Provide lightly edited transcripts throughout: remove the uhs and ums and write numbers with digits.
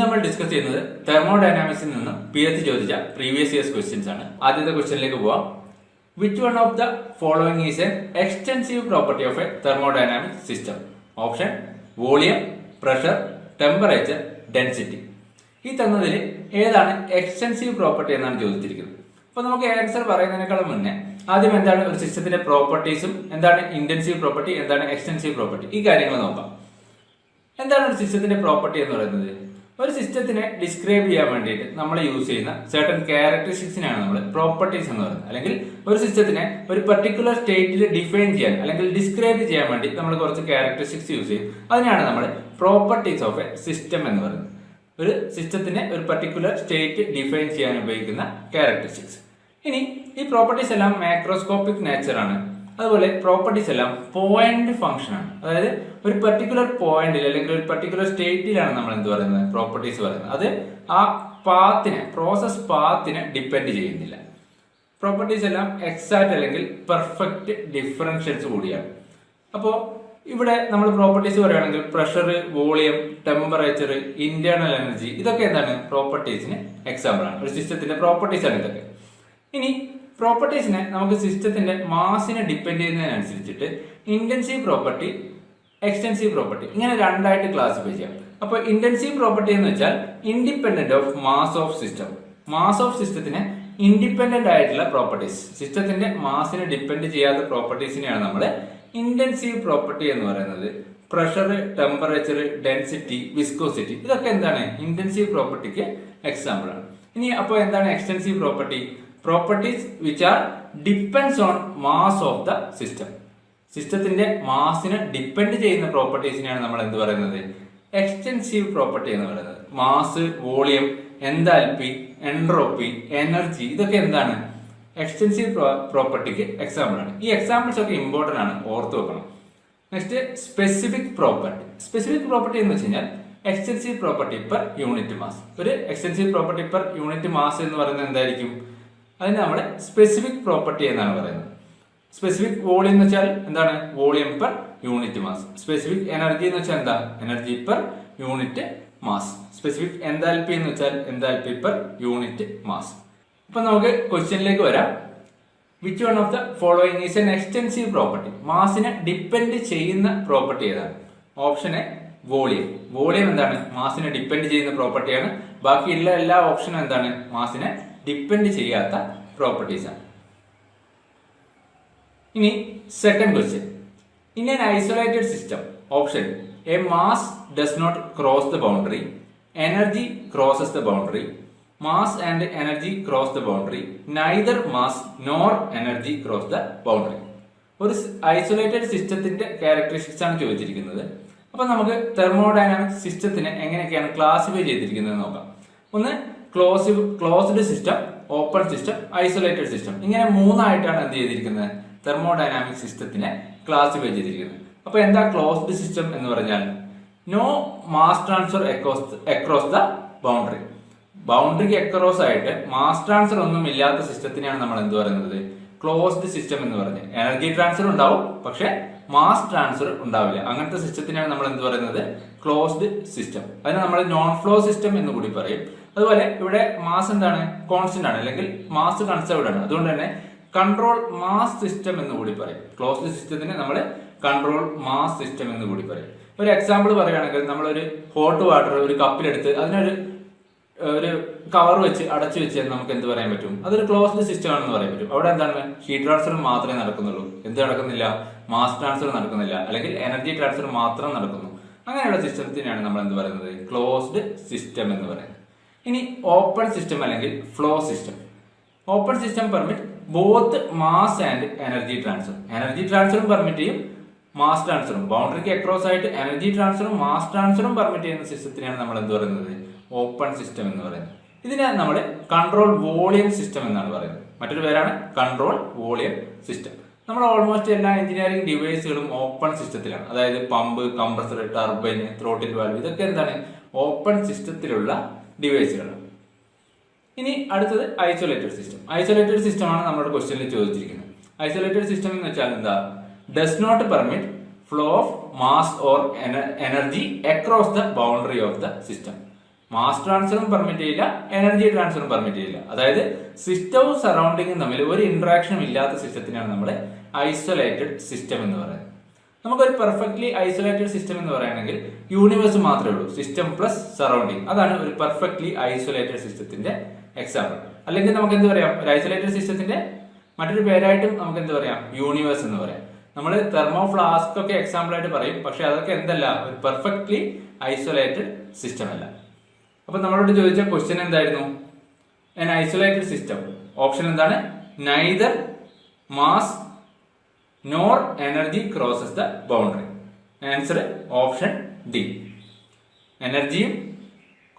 നമ്മൾ ഡിസ്കസ് ചെയ്യുന്നത് തെർമോഡൈനാമിക്സിൽ നിന്ന് PSC ചോദിച്ച പ്രീവിയസ് ഇയേഴ്സ് ക്വസ്റ്റ്യൻസ് ആണ്. ആദ്യത്തെ ക്വസ്റ്റ്യനിലേക്ക് പോവാം. Which one of the following is an extensive property of A thermodynamic system? Option volume, pressure, temperature, density. ഈ തന്നതിൽ ഏതാണ് എക്സ്റ്റെൻസീവ് പ്രോപ്പർട്ടി എന്നാണ് ചോദിച്ചിരിക്കുന്നത്. അപ്പൊ നമുക്ക് ആൻസർ പറയുന്നതിനേക്കാളും മുന്നേ ആദ്യം എന്താണ് ഒരു സിസ്റ്റത്തിന്റെ പ്രോപ്പർട്ടീസും, എന്താണ് ഇന്റൻസീവ് പ്രോപ്പർട്ടി, എന്താണ് എക്സ്റ്റെൻസീവ് പ്രോപ്പർട്ടി, ഈ കാര്യങ്ങൾ നോക്കാം. എന്താണ് ഒരു സിസ്റ്റത്തിന്റെ പ്രോപ്പർട്ടി എന്ന് പറയുന്നത്? ഒരു സിസ്റ്റത്തിനെ ഡിസ്ക്രൈബ് ചെയ്യാൻ വേണ്ടിയിട്ട് നമ്മൾ യൂസ് ചെയ്യുന്ന certain ക്യാരക്ടറിസ്റ്റിക്സിനാണ് നമ്മൾ പ്രോപ്പർട്ടീസ് എന്ന് പറയുന്നത്. അല്ലെങ്കിൽ ഒരു സിസ്റ്റത്തിനെ ഒരു പർട്ടിക്കുലർ സ്റ്റേറ്റിൽ ഡിഫൈൻ ചെയ്യാൻ അല്ലെങ്കിൽ ഡിസ്ക്രൈബ് ചെയ്യാൻ വേണ്ടി നമ്മൾ കുറച്ച് ക്യാരക്ടറിസ്റ്റിക്സ് യൂസ് ചെയ്യും. അതിനാണ് നമ്മൾ പ്രോപ്പർട്ടീസ് ഓഫ് എ സിസ്റ്റം എന്ന് പറയുന്നത്. ഒരു സിസ്റ്റത്തിനെ ഒരു പർട്ടിക്കുലർ സ്റ്റേറ്റ് ഡിഫൈൻ ചെയ്യാൻ ഉപയോഗിക്കുന്ന ക്യാരക്ടറിസ്റ്റിക്സ്. ഇനി ഈ പ്രോപ്പർട്ടീസ് എല്ലാം മാക്രോസ്കോപ്പിക് നേച്ചർ ആണ്. അതുപോലെ പ്രോപ്പർട്ടീസ് എല്ലാം പോയിന്റ് ഫംഗ്ഷൻ ആണ്. അതായത് ഒരു പർട്ടിക്കുലർ പോയിന്റിൽ അല്ലെങ്കിൽ ഒരു പർട്ടിക്കുലർ സ്റ്റേറ്റിലാണ് നമ്മൾ എന്ത് പറയുന്നത്, പ്രോപ്പർട്ടീസ് പറയുന്നത്. അത് ആ പാത്തിനെ, പ്രോസസ് പാത്തിനെ ഡിപ്പെൻഡ് ചെയ്യുന്നില്ല. പ്രോപ്പർട്ടീസ് എല്ലാം എക്സാക്ട് അല്ലെങ്കിൽ പെർഫെക്റ്റ് ഡിഫറൻഷ്യൽസ് കൂടിയാണ്. അപ്പോൾ ഇവിടെ നമ്മൾ പ്രോപ്പർട്ടീസ് പറയുകയാണെങ്കിൽ pressure, volume, temperature, internal energy, ഇതൊക്കെ എന്താണ് പ്രോപ്പർട്ടീസിന് എക്സാമ്പിൾ ആണ്. ഒരു സിസ്റ്റത്തിന്റെ പ്രോപ്പർട്ടീസ് ആണ് ഇതൊക്കെ. ഇനി പ്രോപ്പർട്ടീസിനെ നമുക്ക് സിസ്റ്റത്തിന്റെ മാസിനെ ഡിപ്പെൻഡ് ചെയ്യുന്നതിനനുസരിച്ചിട്ട് ഇന്റൻസീവ് പ്രോപ്പർട്ടി, എക്സ്റ്റെൻസീവ് പ്രോപ്പർട്ടി, ഇങ്ങനെ രണ്ടായിട്ട് ക്ലാസിഫൈ ചെയ്യാം. അപ്പൊ ഇന്റൻസീവ് പ്രോപ്പർട്ടി എന്ന് വെച്ചാൽ independent of mass of system. Mass of സിസ്റ്റത്തിന് ഇൻഡിപെൻഡന്റ് ആയിട്ടുള്ള പ്രോപ്പർട്ടീസ്, സിസ്റ്റത്തിന്റെ മാസിനെ ഡിപ്പെൻഡ് ചെയ്യാത്ത പ്രോപ്പർട്ടീസിനെയാണ് നമ്മൾ ഇന്റൻസീവ് പ്രോപ്പർട്ടി എന്ന് പറയുന്നത്. പ്രഷർ, ടെമ്പറേച്ചർ, ഡെൻസിറ്റി, വിസ്കോസിറ്റി, ഇതൊക്കെ എന്താണ് ഇന്റൻസീവ് പ്രോപ്പർട്ടിക്ക് എക്സാമ്പിൾ ആണ്. ഇനി അപ്പോൾ എന്താണ് extensive property? Properties which are depends on mass of the system. സിസ്റ്റത്തിന്റെ മാസിനെ ഡിപ്പെൻഡ് ചെയ്യുന്ന പ്രോപ്പർട്ടീസിനെയാണ് നമ്മൾ എന്ത് പറയുന്നത്, എക്സ്റ്റെൻസീവ് പ്രോപ്പർട്ടി എന്ന് പറയുന്നത്. Mass, volume, enthalpy, entropy, energy, ഇതൊക്കെ എന്താണ് എക്സ്റ്റെൻസീവ് പ്രോപ്പർട്ടിക്ക് എക്സാമ്പിൾ ആണ്. ഈ എക്സാമ്പിൾസ് ഒക്കെ ഇമ്പോർട്ടന്റ് ആണ്, ഓർത്ത് വെക്കണം. Next specific property. Specific property എന്ന് വെച്ച് കഴിഞ്ഞാൽ extensive property per unit mass. ഒരു extensive property per unit mass എന്ന് പറയുന്നത് എന്തായിരിക്കും? അതിന് നമ്മൾ സ്പെസിഫിക് പ്രോപ്പർട്ടി എന്നാണ് പറയുന്നത്. സ്പെസിഫിക് വോളിയം എന്ന് വെച്ചാൽ എന്താണ്? Volume per unit mass. Specific energy എന്ന് വെച്ചാൽ എന്താ? Energy per unit mass. Specific enthalpy എന്ന് വെച്ചാൽ എൻതാൽപ്പി പെർ യൂണിറ്റ് മാസ്. അപ്പൊ നമുക്ക് ക്വസ്റ്റ്യനിലേക്ക് വരാം. Which one of the following is an extensive property? മാസിനെ ഡിപ്പെൻഡ് ചെയ്യുന്ന പ്രോപ്പർട്ടി ഏതാണ്? Option A volume. വോളിയം എന്താണ്? മാസിനെ ഡിപ്പെൻഡ് ചെയ്യുന്ന പ്രോപ്പർട്ടിയാണ്. ബാക്കിയുള്ള എല്ലാ ഓപ്ഷനും എന്താണ്? മാസിനെ ഡിപ്പെൻഡ് ചെയ്യാത്ത പ്രോപ്പർട്ടീസ് ആണ്. ഇനി second question. In an isolated system, option A mass does not cross the boundary, energy crosses the boundary, mass and energy cross the boundary, neither mass nor energy cross the boundary. ഒരു isolated സിസ്റ്റത്തിന്റെ characteristics ആണ് ചോദിച്ചിരിക്കുന്നത്. അപ്പൊ നമുക്ക് thermodynamic സിസ്റ്റത്തിനെ എങ്ങനെയൊക്കെയാണ് classify ചെയ്തിരിക്കുന്നത് നോക്കാം. ഒന്ന് closed system, open system, isolated system, ഇങ്ങനെ മൂന്നായിട്ടാണ് എന്ത് ചെയ്തിരിക്കുന്നത്, തെർമോഡൈനാമിക് സിസ്റ്റത്തിനെ ക്ലാസിഫൈ ചെയ്തിരിക്കുന്നത്. അപ്പൊ എന്താ ക്ലോസ്ഡ് സിസ്റ്റം എന്ന് പറഞ്ഞാൽ? No mass transfer across the boundary. ബൗണ്ടറിക്ക് അക്രോസ് ആയിട്ട് മാസ് ട്രാൻസ്ഫർ ഒന്നും ഇല്ലാത്ത സിസ്റ്റത്തിനെയാണ് നമ്മൾ എന്ത് പറയുന്നത്, ക്ലോസ്ഡ് സിസ്റ്റം എന്ന് പറഞ്ഞത്. എനർജി ട്രാൻസ്ഫർ ഉണ്ടാവും, പക്ഷെ മാസ് ട്രാൻസ്ഫർ ഉണ്ടാവില്ല. അങ്ങനത്തെ സിസ്റ്റത്തിനാണ് നമ്മൾ എന്ത് പറയുന്നത്, ക്ലോസ്ഡ് സിസ്റ്റം. അതിന് നമ്മൾ നോൺ ഫ്ലോ സിസ്റ്റം എന്ന് കൂടി പറയും. അതുപോലെ ഇവിടെ മാസ് എന്താണ്, കോൺസ്റ്റന്റ് ആണ്, അല്ലെങ്കിൽ മാസ് കൺസർവ്ഡ് ആണ്. അതുകൊണ്ട് തന്നെ കൺട്രോൾ മാസ് സിസ്റ്റം എന്ന് കൂടി പറയും. ക്ലോസ്ഡ് സിസ്റ്റത്തിന് നമ്മൾ കൺട്രോൾ മാസ് സിസ്റ്റം എന്ന് കൂടി പറയും. ഒരു എക്സാമ്പിൾ പറയുകയാണെങ്കിൽ, നമ്മളൊരു ഹോട്ട് വാട്ടർ ഒരു കപ്പിലെടുത്ത് അതിനൊരു കവർ വെച്ച് അടച്ചു വെച്ച് നമുക്ക് എന്ത് പറയാൻ പറ്റും, അതൊരു ക്ലോസ്ഡ് സിസ്റ്റം ആണെന്ന് പറയാൻ പറ്റും. അവിടെ എന്താണ്, ഹീറ്റ് ട്രാൻസ്ഫർ മാത്രമേ നടക്കുന്നുള്ളൂ, എന്ത് നടക്കുന്നില്ല, മാസ് ട്രാൻസ്ഫർ നടക്കുന്നില്ല, അല്ലെങ്കിൽ എനർജി ട്രാൻസ്ഫർ മാത്രം നടക്കുന്നു. അങ്ങനെയുള്ള സിസ്റ്റത്തിനാണ് നമ്മൾ എന്ത് പറയുന്നത്, ക്ലോസ്ഡ് സിസ്റ്റം എന്ന് പറയുന്നത്. ഇനി ഓപ്പൺ സിസ്റ്റം അല്ലെങ്കിൽ flow system. Open system permit both mass and energy transfer. Energy ട്രാൻസ്ഫറും പെർമിറ്റ് ചെയ്യും, മാസ് ട്രാൻസ്ഫറും. ബൗണ്ടറിക്ക് അക്രോസ് ആയിട്ട് എനർജി ട്രാൻസ്ഫറും മാസ് ട്രാൻസ്ഫറും പെർമിറ്റ് ചെയ്യുന്ന സിസ്റ്റത്തിനാണ് നമ്മൾ എന്ത് പറയുന്നത്, ഓപ്പൺ സിസ്റ്റം എന്ന് പറയുന്നത്. ഇതിനെ നമ്മൾ കൺട്രോൾ വോളിയം സിസ്റ്റം എന്നാണ് പറയുന്നത്. മറ്റൊരു പേരാണ് കൺട്രോൾ വോളിയം സിസ്റ്റം. നമ്മൾ ഓൾമോസ്റ്റ് എല്ലാ എഞ്ചിനീയറിംഗ് ഡിവൈസുകളും ഓപ്പൺ സിസ്റ്റത്തിലാണ്. അതായത് pump, compressor, turbine, throttle valve, ഇതൊക്കെ എന്താണ്, ഓപ്പൺ സിസ്റ്റത്തിലുള്ള ഡിവൈസുകളാണ്. ഇനി അടുത്തത് ഐസൊലേറ്റഡ് സിസ്റ്റം. ഐസൊലേറ്റഡ് സിസ്റ്റം ആണ് നമ്മുടെ ക്വസ്റ്റ്യനിൽ ചോദിച്ചിരിക്കുന്നത്. ഐസൊലേറ്റഡ് സിസ്റ്റം എന്ന് വെച്ചാൽ എന്താ, does not permit flow of mass or energy across the boundary of the system. Mass ട്രാൻസ്ഫറും പെർമിറ്റ് ചെയ്യില്ല, എനർജി ട്രാൻസ്ഫറും പെർമിറ്റ് ചെയ്യില്ല. അതായത് സിസ്റ്റവും സറൗണ്ടിങ്ങും തമ്മിൽ ഒരു ഇന്ററാക്ഷനും ഇല്ലാത്ത സിസ്റ്റത്തിനാണ് നമ്മൾ ഐസൊലേറ്റഡ് സിസ്റ്റം എന്ന് പറയുന്നത്. നമുക്കൊരു പെർഫെക്റ്റ്ലി ഐസൊലേറ്റഡ് സിസ്റ്റം എന്ന് പറയുകയാണെങ്കിൽ യൂണിവേഴ്സ് മാത്രമേ ഉള്ളൂ, സിസ്റ്റം പ്ലസ് സറൗണ്ടിങ്. അതാണ് ഒരു പെർഫെക്റ്റ്ലി ഐസൊലേറ്റഡ് സിസ്റ്റത്തിന്റെ എക്സാമ്പിൾ. അല്ലെങ്കിൽ നമുക്ക് എന്ത് പറയാം, ഒരു ഐസൊലേറ്റഡ് സിസ്റ്റത്തിന്റെ മറ്റൊരു പേരായിട്ടും നമുക്ക് എന്ത് പറയാം, യൂണിവേഴ്സ് എന്ന് പറയാം. നമ്മൾ തെർമോ ഫ്ലാസ്ക് ഒക്കെ എക്സാമ്പിൾ ആയിട്ട് പറയും, പക്ഷെ അതൊക്കെ എന്തല്ല, ഒരു പെർഫെക്റ്റ്ലി ഐസൊലേറ്റഡ് സിസ്റ്റം അല്ല. അപ്പൊ നമ്മളോട് ചോദിച്ച ക്വസ്റ്റ്യൻ എന്തായിരുന്നു, an isolated system. ഓപ്ഷൻ എന്താണ്, neither mass nor energy crosses the boundary. Answer option d. എനർജിയും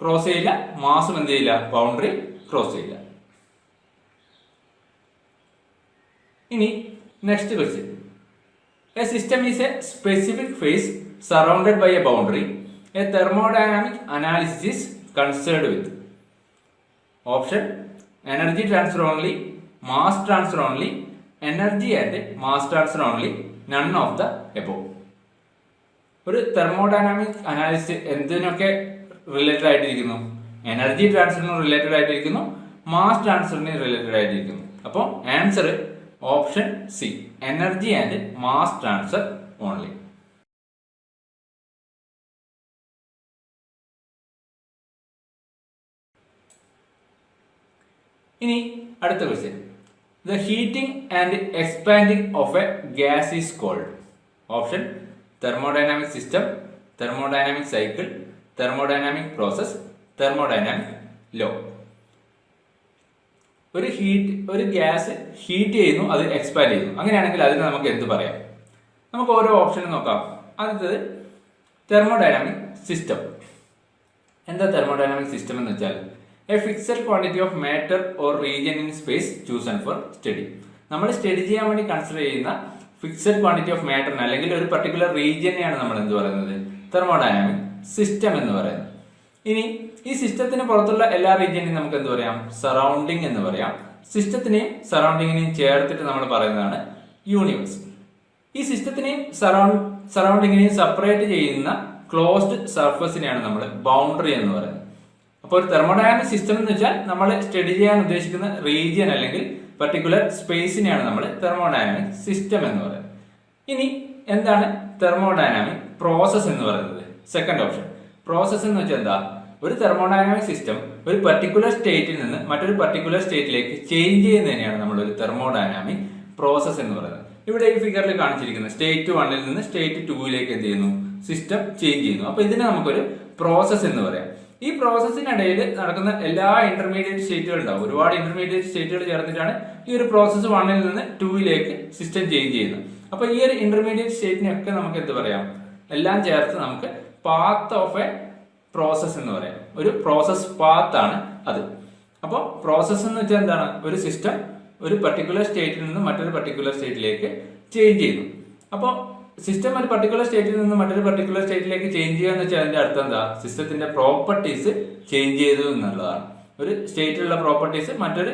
ക്രോസ് ചെയ്യില്ല, മാസും എന്ത് ചെയ്യില്ല, ബൗണ്ടറി ക്രോസ് ചെയ്യില്ല. ഇനി next question, a system is a specific phase surrounded by a boundary. A thermodynamic analysis is concerned with. Option energy transfer only, mass transfer only, energy and mass transfer only, none of the above. ഒരു thermodynamic analysis എന്തിനൊക്കെ related ആയിട്ടിരിക്കുന്നു, energy ട്രാൻസ്ഫറിന് related ആയിട്ടിരിക്കുന്നു, mass ട്രാൻസ്ഫറിന് related ആയിട്ടിരിക്കുന്നു. അപ്പോൾ answer option C, energy and mass transfer only. ഇനി അടുത്ത question, the heating and expanding of a gas is called. Option thermodynamic system, thermodynamic cycle, thermodynamic process, thermodynamic law. ഒരു gas heat ചെയ്യുന്നു, അത് expand ചെയ്യുന്നു, അങ്ങനെയാണെങ്കിൽ അതിന് നമുക്ക് എന്ത് പറയാം? നമുക്ക് ഓരോ ഓപ്ഷനും നോക്കാം. ആദ്യത്തേത് തെർമോഡൈനാമിക് സിസ്റ്റം. എന്താ തെർമോഡൈനാമിക് സിസ്റ്റം എന്ന് വെച്ചാൽ, A fixed quantity of matter or region in space chosen four study. നമ്മൾ സ്റ്റഡി ചെയ്യാൻ വേണ്ടി കൺസിഡർ ചെയ്യുന്ന ഫിക്സഡ് ക്വാണ്ടിറ്റി ഓഫ് മാറ്ററിന് അല്ലെങ്കിൽ ഒരു പർട്ടിക്കുലർ റീജിയനെയാണ് നമ്മൾ എന്ത് പറയുന്നത്, തെർമോഡൈനാമിക് സിസ്റ്റം എന്ന് പറയുന്നത്. ഇനി ഈ സിസ്റ്റത്തിന് പുറത്തുള്ള എല്ലാ റീജിയനെയും നമുക്ക് എന്ത് പറയാം, സറൗണ്ടിങ് എന്ന് പറയാം. സിസ്റ്റത്തിനെയും സറൗണ്ടിങ്ങിനെയും ചേർത്തിട്ട് നമ്മൾ പറയുന്നതാണ് യൂണിവേഴ്സ്. ഈ സിസ്റ്റത്തിനെയും സറൗണ്ടിങ്ങിനെയും സെപ്പറേറ്റ് ചെയ്യുന്ന ക്ലോസ്ഡ് സർഫസിനെയാണ് നമ്മൾ ബൗണ്ടറി എന്ന് പറയുന്നത്. അപ്പോൾ ഒരു തെർമോഡൈനാമിക് സിസ്റ്റം എന്ന് വെച്ചാൽ നമ്മൾ സ്റ്റഡി ചെയ്യാൻ ഉദ്ദേശിക്കുന്ന റീജിയൻ അല്ലെങ്കിൽ പർട്ടിക്കുലർ സ്പേസിനെയാണ് നമ്മൾ തെർമോഡൈനാമിക് സിസ്റ്റം എന്ന് പറയുന്നത്. ഇനി എന്താണ് തെർമോഡൈനാമിക് പ്രോസസ് എന്ന് പറയുന്നത്? സെക്കൻഡ് ഓപ്ഷൻ, പ്രോസസ് എന്ന് വെച്ചാൽ എന്താ, ഒരു തെർമോഡൈനാമിക് സിസ്റ്റം ഒരു പർട്ടിക്കുലർ സ്റ്റേറ്റിൽ നിന്ന് മറ്റൊരു പർട്ടിക്കുലർ സ്റ്റേറ്റിലേക്ക് ചേഞ്ച് ചെയ്യുന്നതിനെയാണ് നമ്മൾ ഒരു തെർമോഡൈനാമിക് പ്രോസസ് എന്ന് പറയുന്നത്. ഇവിടെ ഈ ഫിഗറിൽ കാണിച്ചിരിക്കുന്നത് സ്റ്റേറ്റ് 1 നിന്ന് സ്റ്റേറ്റ് 2 എന്ത് ചെയ്യുന്നു, സിസ്റ്റം ചേഞ്ച് ചെയ്യുന്നു. അപ്പൊ ഇതിനെ നമുക്കൊരു പ്രോസസ് എന്ന് പറയാം. ഈ പ്രോസസ്സിനിടയിൽ നടക്കുന്ന എല്ലാ ഇന്റർമീഡിയറ്റ് സ്റ്റേറ്റുകൾ ഉണ്ടാവും, ഒരുപാട് ഇന്റർമീഡിയറ്റ് സ്റ്റേറ്റുകൾ ചേർന്നിട്ടാണ് ഈ ഒരു പ്രോസസ് 1 നിന്ന് 2 സിസ്റ്റം ചേഞ്ച് ചെയ്യുന്നത്. അപ്പൊ ഈ ഒരു ഇന്റർമീഡിയറ്റ് സ്റ്റേറ്റിനെയൊക്കെ നമുക്ക് എന്ത് പറയാം, എല്ലാം ചേർത്ത് നമുക്ക് പാത്ത് ഓഫ് എ പ്രോസസ് എന്ന് പറയാം. ഒരു പ്രോസസ് പാത്ത് ആണ് അത്. അപ്പോൾ പ്രോസസ് എന്ന് വെച്ചാൽ എന്താണ്, ഒരു സിസ്റ്റം ഒരു പർട്ടിക്കുലർ സ്റ്റേറ്റിൽ നിന്ന് മറ്റൊരു പർട്ടിക്കുലർ സ്റ്റേറ്റിലേക്ക് ചേഞ്ച് ചെയ്യുന്നു. അപ്പോൾ സിസ്റ്റം ഒരു പർട്ടിക്കുലർ സ്റ്റേറ്റിൽ നിന്ന് മറ്റൊരു പർട്ടിക്കുലർ സ്റ്റേറ്റിലേക്ക് ചേഞ്ച് ചെയ്യുക എന്ന് വെച്ചാൽ അതിന്റെ അർത്ഥം എന്താ, സിസ്റ്റത്തിന്റെ പ്രോപ്പർട്ടീസ് ചേഞ്ച് ചെയ്തു എന്നുള്ളതാണ്. ഒരു സ്റ്റേറ്റിലുള്ള പ്രോപ്പർട്ടീസ് മറ്റൊരു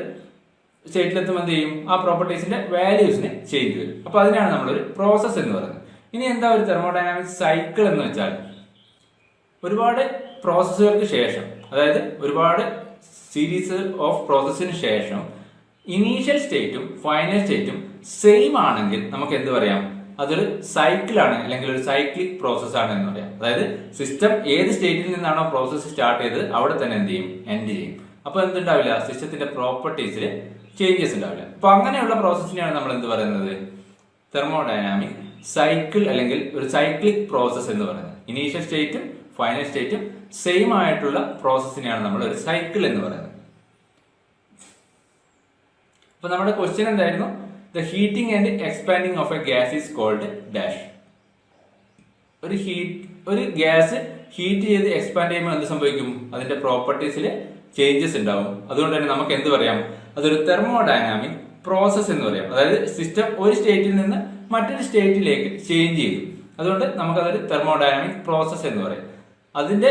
സ്റ്റേറ്റിലെത്തുമ്പോൾ എന്ത് ചെയ്യും, ആ പ്രോപ്പർട്ടീസിന്റെ വാല്യൂസിനെ ചേഞ്ച് വരും. അപ്പൊ അതിനാണ് നമ്മളൊരു പ്രോസസ് എന്ന് പറയുന്നത്. ഇനി എന്താ ഒരു തെർമോഡൈനാമിക് സൈക്കിൾ എന്ന് വെച്ചാൽ, ഒരുപാട് പ്രോസസ്സുകൾക്ക് ശേഷം, അതായത് ഒരുപാട് സീരീസ് ഓഫ് പ്രോസസ്സിന് ശേഷം ഇനീഷ്യൽ സ്റ്റേറ്റും ഫൈനൽ സ്റ്റേറ്റും സെയിം ആണെങ്കിൽ നമുക്ക് എന്ത് പറയാം, അതൊരു സൈക്കിളാണ് അല്ലെങ്കിൽ ഒരു സൈക്ലിക് പ്രോസസ് ആണ് എന്ന് പറയാം. അതായത് സിസ്റ്റം ഏത് സ്റ്റേറ്റിൽ നിന്നാണോ പ്രോസസ് സ്റ്റാർട്ട് ചെയ്തത് അവിടെ തന്നെ എന്ത് ചെയ്യും, എൻഡ് ചെയ്യും. അപ്പൊ എന്തുണ്ടാവില്ല, സിസ്റ്റത്തിന്റെ പ്രോപ്പർട്ടീസിൽ ചേഞ്ചസ് ഉണ്ടാവില്ല. അപ്പൊ അങ്ങനെയുള്ള പ്രോസസ്സിനെയാണ് നമ്മൾ എന്ത് പറയുന്നത്, തെർമോഡൈനാമിക് സൈക്കിൾ അല്ലെങ്കിൽ ഒരു സൈക്ലിക് പ്രോസസ് എന്ന് പറയുന്നത്. ഇനീഷ്യൽ സ്റ്റേറ്റും ഫൈനൽ സ്റ്റേറ്റും സെയിം ആയിട്ടുള്ള പ്രോസസ്സിനെയാണ് നമ്മൾ ഒരു സൈക്കിൾ എന്ന് പറയുന്നത്. അപ്പൊ നമ്മുടെ ക്വസ്റ്റ്യൻ എന്തായിരുന്നു, the heating and expanding of a gas is called dash. ഒരു ഗ്യാസ് ഹീറ്റ് ചെയ്ത് എക്സ്പാൻഡ് ചെയ്യുമ്പോൾ എന്ത് സംഭവിക്കും, അതിന്റെ പ്രോപ്പർട്ടീസിൽ ചേഞ്ചസ് ഉണ്ടാവും. അതുകൊണ്ട് തന്നെ നമുക്ക് എന്ത് പറയാം, അതൊരു തെർമോഡൈനാമിക് പ്രോസസ് എന്ന് പറയാം. അതായത് സിസ്റ്റം ഒരു സ്റ്റേറ്റിൽ നിന്ന് മറ്റൊരു സ്റ്റേറ്റിലേക്ക് ചേഞ്ച് ചെയ്യും. അതുകൊണ്ട് നമുക്കതൊരു തെർമോഡൈനാമിക് പ്രോസസ് എന്ന് പറയും. അതിന്റെ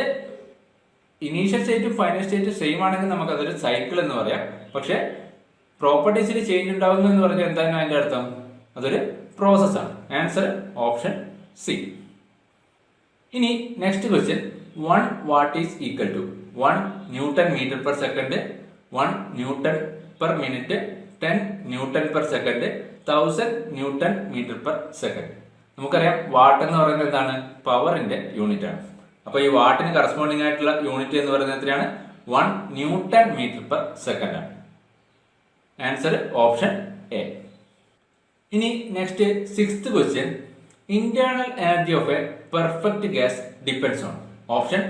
ഇനീഷ്യൽ സ്റ്റേറ്റും ഫൈനൽ സ്റ്റേറ്റും സെയിം ആണെങ്കിൽ നമുക്കതൊരു സൈക്കിൾ എന്ന് പറയാം. പക്ഷെ പ്രോപ്പർട്ടീസിൽ ചേഞ്ച് ഉണ്ടാവുന്നു എന്ന് പറഞ്ഞാൽ എന്താണ് അതിന്റെ അർത്ഥം, അതൊരു പ്രോസസ് ആണ്. Answer option C. ഇനി next question, 1 watt is equal to. 1 newton metre per second, 1 newton per minute, 10 newton per second, 1000 newton metre per second. നമുക്കറിയാം വാട്ട് എന്ന് പറയുന്നത് എന്താണ്? പവറിന്റെ യൂണിറ്റ് ആണ്. അപ്പൊ ഈ വാട്ടിന് കറസ്പോണ്ടിങ് ആയിട്ടുള്ള യൂണിറ്റ് എന്ന് പറയുന്നത് എത്രയാണ്? 1 ന്യൂട്ടൺ മീറ്റർ പെർ സെക്കൻഡ് ആണ്. Answer option A. ഇനി next 6th question. Internal energy of a perfect gas depends on option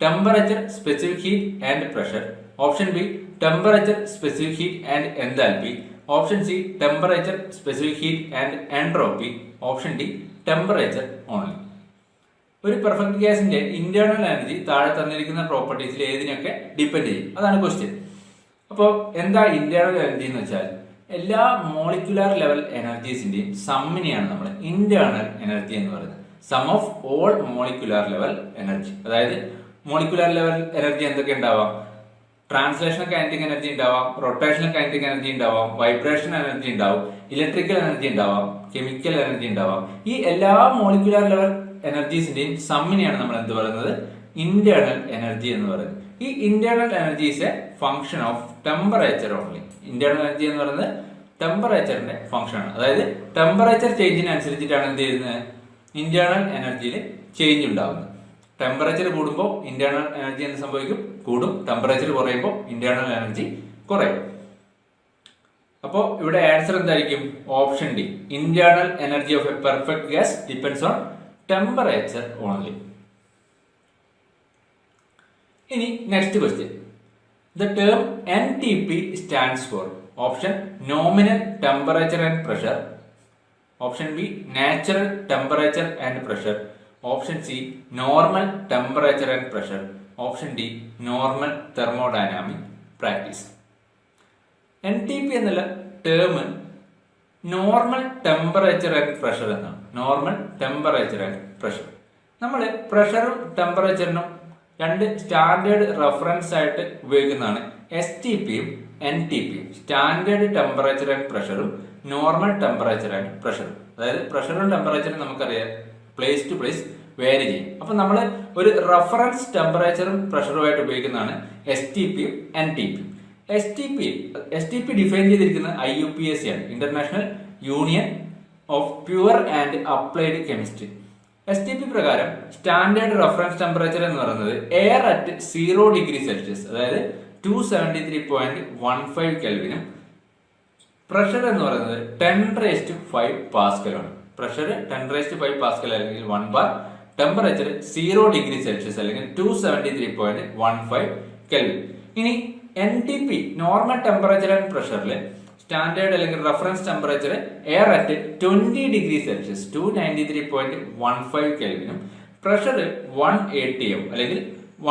temperature, specific heat and pressure, option B temperature, specific heat and enthalpy, option C temperature, specific heat and entropy, option D temperature only. ഒരു perfect ഗ്യാസിന്റെ internal energy താഴെ തന്നിരിക്കുന്ന പ്രോപ്പർട്ടീസിൽ ഏതിനൊക്കെ depend ചെയ്യും? അതാണ് question. അപ്പോൾ എന്താ internal energy എന്ന് വെച്ചാൽ എല്ലാ മോളിക്കുലാർ ലെവൽ എനർജീസിന്റെയും സമ്മിനെയാണ് നമ്മൾ ഇന്റേണൽ എനർജി എന്ന് പറയുന്നത്. Sum of all molecular level energy. അതായത് മോളിക്കുലാർ ലെവൽ എനർജി എന്തൊക്കെ ഉണ്ടാവാം? ട്രാൻസ്ലേഷണൽ കൈനറ്റിക് എനർജി ഉണ്ടാവാം, റൊട്ടേഷണൽ കൈനറ്റിക് എനർജി ഉണ്ടാവാം, വൈബ്രേഷൻ എനർജി ഉണ്ടാവും, ഇലക്ട്രിക്കൽ എനർജി ഉണ്ടാവാം, കെമിക്കൽ എനർജി ഉണ്ടാവാം. ഈ എല്ലാ മോളിക്കുലാർ ലെവൽ എനർജീസിന്റെയും സമ്മിനെയാണ് നമ്മൾ എന്ത് പറയുന്നത്? ഇന്റേണൽ എനർജി എന്ന് പറയുന്നത്. ഈ internal energy is A function of temperature only. Internal energy എന്ന് പറയുന്നത് ടെമ്പറേച്ചറിന്റെ ഫംഗ്ഷൻ ആണ്. അതായത് ടെമ്പറേച്ചർ ചേഞ്ചിനനുസരിച്ചിട്ടാണ് എന്ത് ചെയ്യുന്നത്? ഇന്റേണൽ എനർജിയിൽ ചേഞ്ച് ഉണ്ടാകുന്നത്. ടെമ്പറേച്ചർ കൂടുമ്പോൾ ഇന്റേണൽ എനർജി എന്ത് സംഭവിക്കും? കൂടും. ടെമ്പറേച്ചർ കുറയുമ്പോൾ ഇന്റേണൽ എനർജി കുറയും. അപ്പോൾ ഇവിടെ ആൻസർ എന്തായിരിക്കും? Option D. Internal energy of a perfect gas depends on temperature only. ഇനി next question. The term NTP stands for option nominal temperature and pressure, option B natural temperature and pressure, option C normal temperature and pressure, option D normal thermodynamic practice. NTP എന്നുള്ള term normal temperature and pressure എന്നാണ്. Normal temperature and pressure. നമ്മൾ പ്രഷറും ടെമ്പറേച്ചറിനും രണ്ട് standard reference ആയിട്ട് ഉപയോഗിക്കുന്നതാണ് STPയും NTPയും. സ്റ്റാൻഡേർഡ് ടെമ്പറേച്ചർ ആൻഡ് പ്രഷറും നോർമൽ ടെമ്പറേച്ചർ ആൻഡ് പ്രഷറും. അതായത് പ്രഷറും ടെമ്പറേച്ചറും നമുക്കറിയാം പ്ലേസ് ടു പ്ലേസ് വേരി ചെയ്യും. അപ്പൊ നമ്മൾ ഒരു റെഫറൻസ് ടെമ്പറേച്ചറും പ്രഷറുമായിട്ട് ഉപയോഗിക്കുന്നതാണ് STPയും NTPയും. STP ഡിഫൈൻ ചെയ്തിരിക്കുന്നത് IUPAC ആണ്, international union of pure and applied chemistry. STP പ്രകാരം സ്റ്റാൻഡേർഡ് റെഫറൻസ് ടെമ്പറേച്ചർ എന്ന് പറയുന്നത് എയർ അറ്റ് 0 ഡിഗ്രി സെൽഷ്യസ്, അതായത് 273.15 കെൽവിനും പ്രഷർ എന്ന് പറയുന്നത് 10⁵ പാസ്കലാണ്. പ്രഷർ 10⁵ പാസ്കൽ അല്ലെങ്കിൽ 1 ബാർ, ടെമ്പറേച്ചർ 0 ഡിഗ്രി സെൽഷ്യസ് അല്ലെങ്കിൽ 273.15 കെൽവിൻ. ഇനി NTP നോർമൽ ടെമ്പറേച്ചർ ആൻഡ് പ്രഷറിൽ സ്റ്റാൻഡേർഡ് അല്ലെങ്കിൽ reference temperature air at 20 degree Celsius 293.15 കെൽവിനും പ്രഷർ 1 atm അല്ലെങ്കിൽ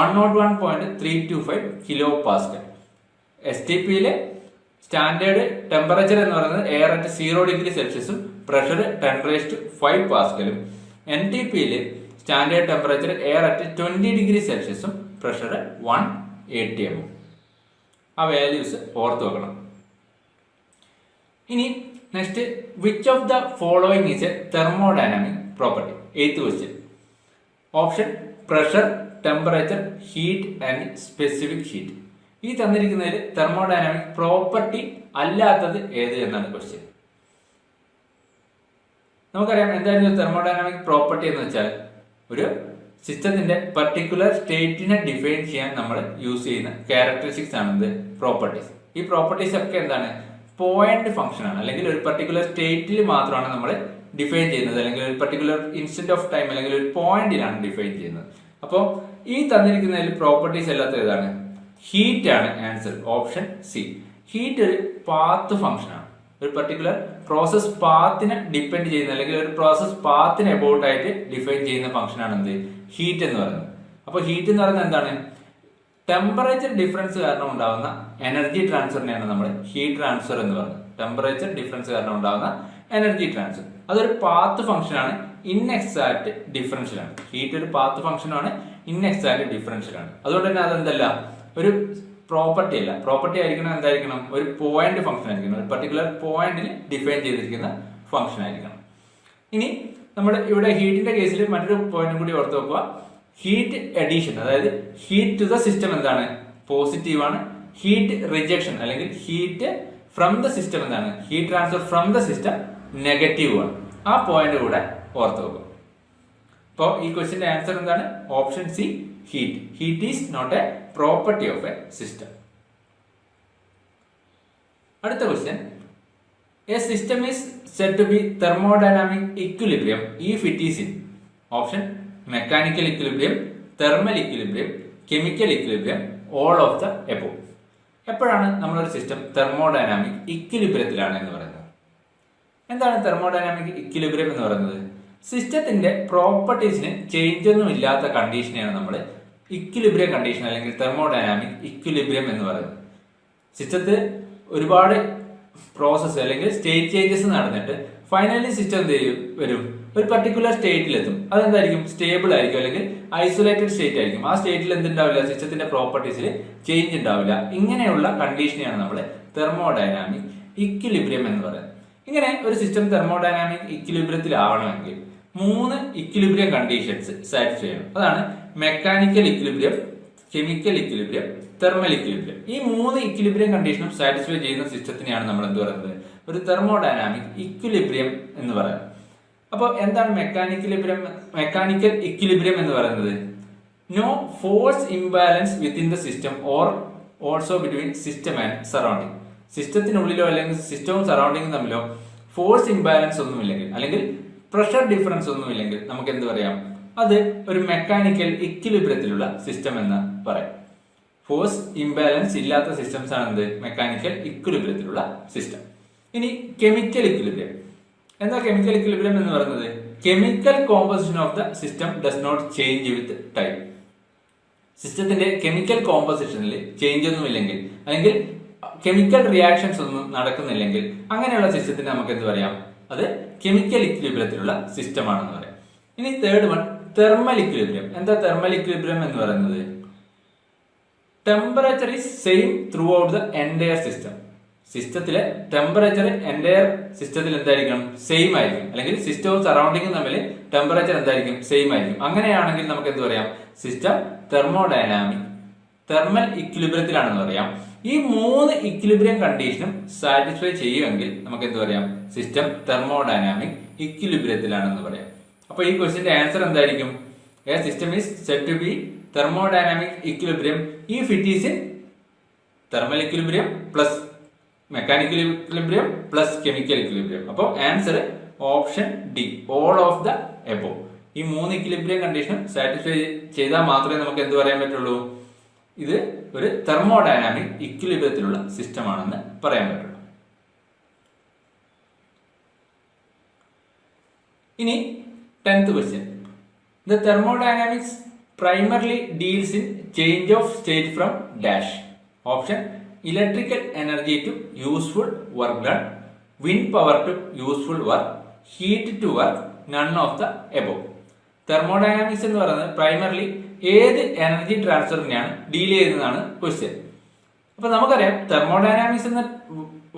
101.325 കിലോ പാസ്കൽ. STPയിലെ സ്റ്റാൻഡേർഡ് ടെമ്പറേച്ചർ എന്ന് പറയുന്നത് എയർ അറ്റ് 0 ഡിഗ്രി സെൽഷ്യസും പ്രഷർ 10⁵ പാസ്കലും. NTPയിലെ standard temperature air at 20 degree സെൽഷ്യസും പ്രഷർ 1 atm. ആ വാല്യൂസ് ഓർത്ത് വെക്കണം. ഇനി next, which of the following is a thermodynamic property? 8th question. Option pressure, temperature, heat and specific heat. ഈ തന്നിരിക്കുന്നതിൽ തെർമോഡൈനാമിക് പ്രോപ്പർട്ടി അല്ലാത്തത് ഏത് എന്നാണ് ക്വസ്റ്റ്യൻ. നമുക്കറിയാം എന്തായിരുന്നു തെർമോഡൈനാമിക് പ്രോപ്പർട്ടി എന്ന് വെച്ചാൽ ഒരു സിസ്റ്റത്തിന്റെ പർട്ടിക്കുലർ സ്റ്റേറ്റിനെ ഡിഫൈൻ ചെയ്യാൻ നമ്മൾ യൂസ് ചെയ്യുന്ന ക്യാരക്ടറിസ്റ്റിക്സ് ആണ് പ്രോപ്പർട്ടീസ്. ഈ പ്രോപ്പർട്ടീസ് ഒക്കെ എന്താണ്? പോയിന്റ് ഫംഗ്ഷൻ ആണ്, അല്ലെങ്കിൽ ഒരു പർട്ടിക്കുലർ സ്റ്റേറ്റിൽ മാത്രമാണ് നമ്മൾ ഡിഫൈൻ ചെയ്യുന്നത്, അല്ലെങ്കിൽ ഒരു പർട്ടിക്കുലർ ഇൻസ്റ്റന്റ് ഓഫ് ടൈം അല്ലെങ്കിൽ ഒരു പോയിന്റിലാണ് ഡിഫൈൻ ചെയ്യുന്നത്. അപ്പോൾ ഈ തന്നിരിക്കുന്നതിൽ പ്രോപ്പർട്ടീസ് അല്ലാത്ത ഏതാണ്? ഹീറ്റ് ആണ് ആൻസർ. Option C. ഹീറ്റ് ഒരു പാത്ത് ഫംഗ്ഷൻ ആണ്. ഒരു പർട്ടിക്കുലർ പ്രോസസ് പാത്തിനെ ഡിപ്പെൻഡ് ചെയ്യുന്ന അല്ലെങ്കിൽ ഒരു പ്രോസസ് പാത്തിന് എബൌട്ട് ആയിട്ട് ഡിഫൈൻ ചെയ്യുന്ന ഫംഗ്ഷൻ ആണ് എന്ത്? ഹീറ്റ് എന്ന് പറയുന്നത്. അപ്പോൾ ഹീറ്റ് എന്ന് പറയുന്നത് എന്താണ്? ടെമ്പറേച്ചർ ഡിഫറൻസ് കാരണം ഉണ്ടാകുന്ന എനർജി ട്രാൻസ്ഫറിനെയാണ് നമ്മൾ ഹീറ്റ് ട്രാൻസ്ഫർ എന്ന് പറയുന്നത്. ടെമ്പറേച്ചർ ഡിഫറൻസ് കാരണം ഉണ്ടാകുന്ന എനർജി ട്രാൻസ്ഫർ അതൊരു പാത്ത് ഫംഗ്ഷൻ ആണ്, ഇൻഎക്സാക്ട് ഡിഫറൻഷ്യൽ ആണ്. ഹീറ്റ് ഒരു പാത്ത് ഫംഗ്ഷൻ ആണ്, ഇൻഎക്സാക്ട് ഡിഫറൻഷ്യൽ ആണ്. അതുകൊണ്ട് തന്നെ അതെന്തല്ല, ഒരു പ്രോപ്പർട്ടി അല്ല. പ്രോപ്പർട്ടി ആയിരിക്കണം എന്തായിരിക്കണം? ഒരു പോയിന്റ് ഫംഗ്ഷൻ ആയിരിക്കണം, ഒരു പർട്ടിക്കുലർ പോയിന്റിൽ ഡിഫൈൻ ചെയ്തിരിക്കുന്ന ഫംഗ്ഷൻ ആയിരിക്കണം. ഇനി നമ്മൾ ഇവിടെ ഹീറ്റിന്റെ കേസിൽ മറ്റൊരു പോയിന്റും കൂടി ഓർത്ത് വെക്കുക. ഹീറ്റ് അഡീഷൻ അതായത് ഹീറ്റ് ടു ദ സിസ്റ്റം എന്താണ് പോസിറ്റീവ് ആണ്. ഹീറ്റ് റിജക്ഷൻ അല്ലെങ്കിൽ ഹീറ്റ് ഫ്രം ദ സിസ്റ്റം എന്താണ് heat transfer from the system negative ആണ്. ആ പോയിന്റ് കൂടെ ഓർത്ത് വെക്കുക. അപ്പോൾ ഈ ക്വസ്റ്റിന്റെ ആൻസർ എന്താണ്? Option C heat. Heat is not a property of a system. അടുത്ത question, a system is said to be thermodynamic equilibrium if it is in option mechanical equilibrium, thermal equilibrium, chemical equilibrium, all of the above. എപ്പോഴാണ് നമ്മളൊരു system thermodynamic ഇക്വിലിബ്രിയത്തിലാണ് എന്ന് പറയുന്നത്? എന്താണ് thermodynamic equilibrium എന്ന് പറയുന്നത്? സിസ്റ്റത്തിന്റെ പ്രോപ്പർട്ടീസിന് change ഒന്നും ഇല്ലാത്ത കണ്ടീഷനെയാണ് നമ്മൾ ഇക്വിലിബ്രിയം കണ്ടീഷൻ അല്ലെങ്കിൽ തെർമോഡൈനാമിക് ഇക്വിലിബ്രിയം എന്ന് പറയുന്നത്. സിസ്റ്റത്തിൽ ഒരുപാട് പ്രോസസ്സ് അല്ലെങ്കിൽ സ്റ്റേറ്റ് ചേഞ്ചസ് നടന്നിട്ട് ഫൈനലി സിസ്റ്റം എന്ത് ചെയ്യും വരും ഒരു പർട്ടിക്കുലർ സ്റ്റേറ്റിലെത്തും. അതെന്തായിരിക്കും? സ്റ്റേബിൾ ആയിരിക്കും അല്ലെങ്കിൽ ഐസൊലേറ്റഡ് സ്റ്റേറ്റ് ആയിരിക്കും. ആ സ്റ്റേറ്റിൽ എന്തുണ്ടാവില്ല? സിസ്റ്റത്തിന്റെ പ്രോപ്പർട്ടീസിൽ ചേഞ്ച് ഉണ്ടാവില്ല. ഇങ്ങനെയുള്ള കണ്ടീഷനെയാണ് നമ്മൾ തെർമോഡൈനാമിക് ഇക്വിലിബ്രിയം എന്ന് പറയുന്നത്. ഇങ്ങനെ ഒരു സിസ്റ്റം തെർമോഡൈനാമിക് ഇക്വിലിബ്രിയത്തിലാവണമെങ്കിൽ 3 ഇക്വിലിബ്രിയം കണ്ടീഷൻസ് സാറ്റിസ്ഫൈ ചെയ്യണം. അതാണ് mechanical equilibrium, chemical equilibrium, thermal equilibrium. ഈ 3 ഇക്വിലിബ്രിയം കണ്ടീഷനും സാറ്റിസ്ഫൈ ചെയ്യുന്ന സിസ്റ്റത്തിനെയാണ് നമ്മൾ എന്ത് പറയുന്നത്? ഒരു തെർമോഡൈനാമിക് ഇക്വിലിബ്രിയം എന്ന് പറയുന്നത്. അപ്പോൾ എന്താണ് മെക്കാനിക്കൽ ഇക്വിലിബ്രിയം എന്ന് പറയുന്നത്? No force imbalance within the system or also between system and surrounding. സിസ്റ്റത്തിനുള്ളിലോ അല്ലെങ്കിൽ സിസ്റ്റവും സറൗണ്ടിങ്ങും തമ്മിലോ ഫോഴ്സ് ഇംബാലൻസ് ഒന്നുമില്ലെങ്കിൽ അല്ലെങ്കിൽ പ്രഷർ ഡിഫറൻസ് ഒന്നുമില്ലെങ്കിൽ നമുക്ക് എന്ത് പറയാം? അത് ഒരു മെക്കാനിക്കൽ ഇക്വിലിബ്രിയത്തിലുള്ള സിസ്റ്റം എന്ന് പറയാം. ഫോഴ്സ് ഇംബാലൻസ് ഇല്ലാത്ത സിസ്റ്റംസ് ആണ് എന്ത്? മെക്കാനിക്കൽ ഇക്വിലിബ്രിയത്തിലുള്ള സിസ്റ്റം. ഇനി കെമിക്കൽ ഇക്വിലിബ്രിയം. എന്താ കെമിക്കൽ ഇക്വിലിബ്രിയം എന്ന് പറയുന്നത്? Chemical composition of the system does not change with time. സിസ്റ്റത്തിന്റെ കെമിക്കൽ കോമ്പോസിഷനിൽ ചേഞ്ച് ഒന്നും ഇല്ലെങ്കിൽ അല്ലെങ്കിൽ കെമിക്കൽ റിയാക്ഷൻസ് ഒന്നും നടക്കുന്നില്ലെങ്കിൽ അങ്ങനെയുള്ള സിസ്റ്റത്തിന് നമുക്ക് എന്ത് പറയാം? അത് കെമിക്കൽ ഇക്വിലിബ്രിയത്തിലുള്ള സിസ്റ്റം ആണെന്ന് പറയാം. ഇനി തേർഡ് വൺ, തെർമൽ ഇക്വിലിബ്രിയം. എന്താ തെർമൽ ഇക്വിലിബ്രിയം എന്ന് പറയുന്നത്? Temperature is same through out the entire system. സിസ്റ്റത്തിലെ ടെമ്പറേച്ചർ എൻറ്റയർ സിസ്റ്റത്തിൽ എന്തായിരിക്കണം? സെയിം ആയിരിക്കും. അല്ലെങ്കിൽ സിസ്റ്റവും സറൗണ്ടിങ്ങും തമ്മിൽ ടെമ്പറേച്ചർ എന്തായിരിക്കും? സെയിം ആയിരിക്കും. അങ്ങനെയാണെങ്കിൽ നമുക്ക് എന്ത് പറയാം? സിസ്റ്റം തെർമൽ ഇക്വിലിബ്രിയത്തിലാണെന്ന് പറയാം. ഈ 3 ഇക്വിലിബ്രിയം കണ്ടീഷനും സാറ്റിസ്ഫൈ ചെയ്യുമെങ്കിൽ നമുക്ക് എന്ത് പറയാം? സിസ്റ്റം തെർമോഡൈനാമിക് ഇക്വിലിബ്രിയത്തിലാണെന്ന് പറയാം. അപ്പൊ ഈ ക്വസ്റ്റിന്റെ ആൻസർ എന്തായിരിക്കും? A system is said to be thermodynamic equilibrium if it is in thermal equilibrium plus mechanical equilibrium plus chemical equilibrium. അപ്പോൾ answer option D, all of the above. ഈ 3 ഇക്വിലിബ്രിയം കണ്ടീഷനും സാറ്റിസ്ഫൈ ചെയ്താൽ മാത്രമേ നമുക്ക് എന്ത് പറയാൻ പറ്റുള്ളൂ? ഇത് ഒരു തെർമോഡൈനാമിക് ഇക്വിലിബ്രിയത്തിലുള്ള സിസ്റ്റം ആണെന്ന് പറയാൻ പറ്റുള്ളൂ. ഇനി 10th question, the thermodynamics primarily deals in change of state from dash. Option electrical energy to useful work done, wind power to useful work, heat to work, none of the above. Thermodynamics എന്ന് പറയുന്നത് primarily ഏത് energy ട്രാൻസ്ഫറിനെയാണ് deal ചെയ്യുന്നതാണ് question. അപ്പൊ നമുക്കറിയാം thermodynamics എന്ന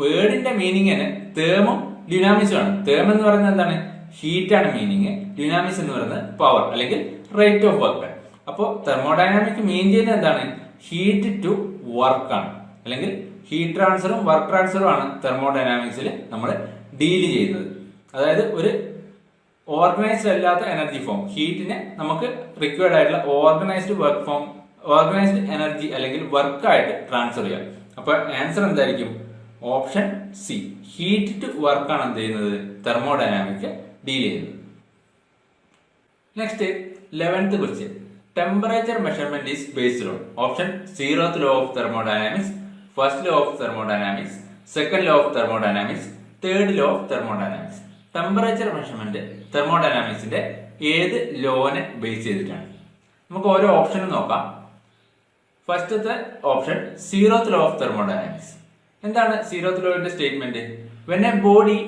വേർഡിന്റെ meaning തന്നെ തേമും ഡ്യൂനാമിക്സും ആണ്. Them എന്ന് പറയുന്നത് എന്താണ്? ഹീറ്റ് ആണ് മീനിങ്. ഡ്യൂനാമിക്സ് എന്ന് പറയുന്നത് പവർ അല്ലെങ്കിൽ റേറ്റ് ഓഫ് വർക്ക്. അപ്പോൾ തെർമോഡൈനാമിക് മീൻ ചെയ്യുന്നത് എന്താണ്? ഹീറ്റ് ടു വർക്ക് ആണ്. അല്ലെങ്കിൽ ഹീറ്റ് ട്രാൻസ്ഫറും വർക്ക് ട്രാൻസ്ഫറും ആണ് തെർമോഡൈനാമിക്സിൽ നമ്മൾ ഡീൽ ചെയ്യുന്നത്. അതായത് ഒരു ഓർഗനൈസ്ഡ് അല്ലാത്ത എനർജി ഫോം ഹീറ്റിനെ നമുക്ക് റിക്വയർഡ് ആയിട്ടുള്ള ഓർഗനൈസ്ഡ് എനർജി അല്ലെങ്കിൽ വർക്കായിട്ട് ട്രാൻസ്ഫർ ചെയ്യാം. അപ്പൊ ആൻസർ എന്തായിരിക്കും? Option C, heat to work ആണ് എന്ത് ചെയ്യുന്നത്? തെർമോഡൈനാമിക് ഡീൽ ചെയ്യുന്നത്. Next 11th question, temperature measurement is based on option 0th law of thermodynamics, 1st law of thermodynamics, 2nd law of thermodynamics, 3rd law of thermodynamics. Temperature measurement തെർമോഡൈനാമിക്സിന്റെ ഏത് ലോനെ base ചെയ്തിട്ടാണ്? നമുക്ക് ഓരോ ഓപ്ഷനും നോക്കാം. ഫസ്റ്റത്തെ option 0th law of thermodynamics. എന്താണ് 0th lawന്റെ statement? when a body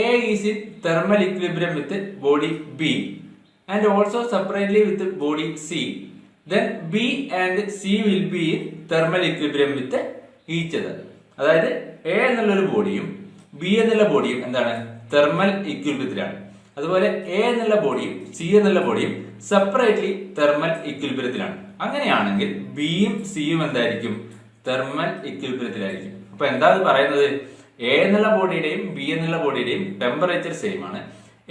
A is in thermal equilibrium with body B and also separately with body C, then B and C will be in thermal equilibrium with each other. അതായത് A എന്നുള്ളൊരു ബോഡിയും B എന്നുള്ള ബോഡിയും എന്താണ്? Thermal ഇക്വിലിബ്രിയത്തിലാണ്. അതുപോലെ A എന്നുള്ള ബോഡിയും C എന്നുള്ള ബോഡിയും separately thermal ഇക്വിലിബ്രിയത്തിലാണ്. അങ്ങനെയാണെങ്കിൽ ബിയും സിയും എന്തായിരിക്കും? തെർമൽ ഇക്വിലിബ്രിയത്തിലായിരിക്കും. അപ്പൊ എന്താ പറയുന്നത്? എ എന്നുള്ള ബോഡിയുടെയും ബി എന്നുള്ള ബോഡിയുടെയും ടെമ്പറേച്ചർ സെയിം ആണ്.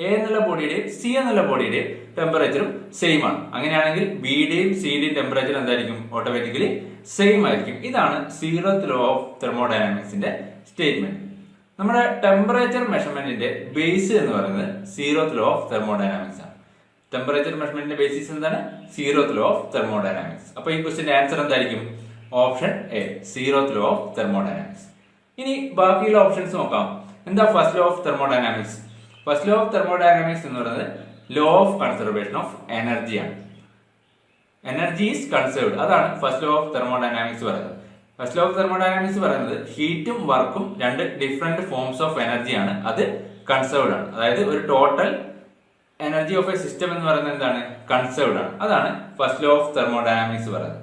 എ എന്നുള്ള ബോഡിയുടെയും സി എന്നുള്ള ബോഡിയുടെയും ടെമ്പറേച്ചറും സെയിം ആണ്. അങ്ങനെയാണെങ്കിൽ ബിയുടെയും സിയുടെയും ടെമ്പറേച്ചർ എന്തായിരിക്കും? ഓട്ടോമാറ്റിക്കലി സെയിം ആയിരിക്കും. ഇതാണ് 0th ലോ ഓഫ് തെർമോഡൈനാമിക്സിന്റെ സ്റ്റേറ്റ്മെന്റ്. നമ്മുടെ ടെമ്പറേച്ചർ മെഷർമെന്റിന്റെ ബേസ് എന്ന് പറയുന്നത് 0th ലോ ഓഫ് തെർമോഡൈനാമിക്സ് ആണ്. ടെമ്പറേച്ചർ മെഷർമെന്റിന്റെ ബേസിസ് എന്താണ്? 0th law of thermodynamics. അപ്പൊ ഈ ക്വസ്റ്റിന്റെ ആൻസർ എന്തായിരിക്കും? Option A, 0th law of thermodynamics. ഇനി ബാക്കിയുള്ള ഓപ്ഷൻസ് നോക്കാം. എന്താ first law of thermodynamics? First law of thermodynamics എന്ന് പറയുന്നത് law of conservation of energy ആണ്. എനർജി ഈസ് കൺസേർവ്ഡ്, അതാണ് ഫസ്റ്റ് ലോ ഓഫ് തെർമോഡൈനാമിക്സ് പറയുന്നത്. ഫസ്റ്റ് ലോ ഓഫ് തെർമോഡൈനാമിക്സ് പറയുന്നത് ഹീറ്റും വർക്കും രണ്ട് ഡിഫറെന്റ് ഫോംസ് ഓഫ് എനർജിയാണ്, അത് കൺസേർവ്ഡ് ആണ്. അതായത് ഒരു total energy of a system എന്ന് പറയുന്നത് എന്താണ്? കൺസേർവ്ഡ് ആണ്. അതാണ് ഫസ്റ്റ് ലോ ഓഫ് തെർമോഡൈനാമിക്സ് പറയുന്നത്.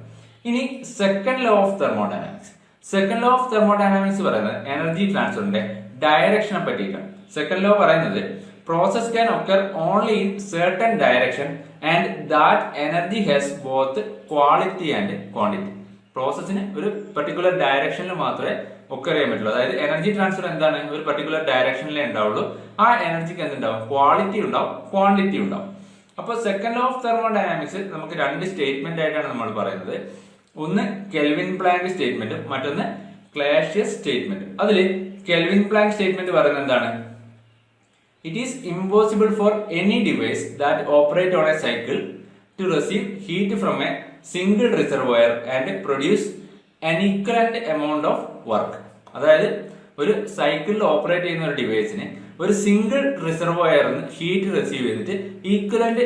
ഇനി second law of thermodynamics. Second law of thermodynamics പറയുന്നത് എനർജി ട്രാൻസ്ഫറിന്റെ ഡയറക്ഷനെ പറ്റിയിട്ടാണ്. സെക്കൻഡ് ലോ പറയുന്നത് process can occur only in certain direction and that energy has both quality and quantity. പ്രോസസ്സിന് ഒരു പെർട്ടിക്കുലർ ഡയറക്ഷനിൽ മാത്രമേ ഒക്കർ ചെയ്യാൻ പറ്റുള്ളൂ. അതായത് എനർജി ട്രാൻസ്ഫർ എന്താണ്? ഒരു പെർട്ടിക്കുലർ ഡയറക്ഷനിലേ ഉണ്ടാവുള്ളൂ. ആ എനർജിക്ക് എന്തുണ്ടാവും? ക്വാളിറ്റി ഉണ്ടാവും, ക്വാണ്ടിറ്റി ഉണ്ടാവും. അപ്പൊ സെക്കൻഡ് ലോ ഓഫ് തെർമോഡൈനാമിക്സ് നമുക്ക് രണ്ട് സ്റ്റേറ്റ്മെന്റ് ആയിട്ടാണ് നമ്മൾ പറയുന്നത്. ഒന്ന് കെൽവിൻ പ്ലാങ്ക് സ്റ്റേറ്റ്മെന്റും മറ്റൊന്ന് ക്ലാസിയസ് സ്റ്റേറ്റ്മെന്റും. അതിൽ കെൽവിൻ പ്ലാങ്ക് സ്റ്റേറ്റ്മെന്റ് പറയുന്നത് എന്താണ്? It is impossible for any device that operate on a cycle to receive heat from a single reservoir and produce an equivalent amount of work. അതായത് ഒരു സൈക്കിളിൽ ഓപ്പറേറ്റ് ചെയ്യുന്ന ഒരു ഡിവൈസിന് ഒരു സിംഗിൾ റിസർവോയറിന് ഹീറ്റ് റിസീവ് ചെയ്തിട്ട് ഈക്വലന്റ്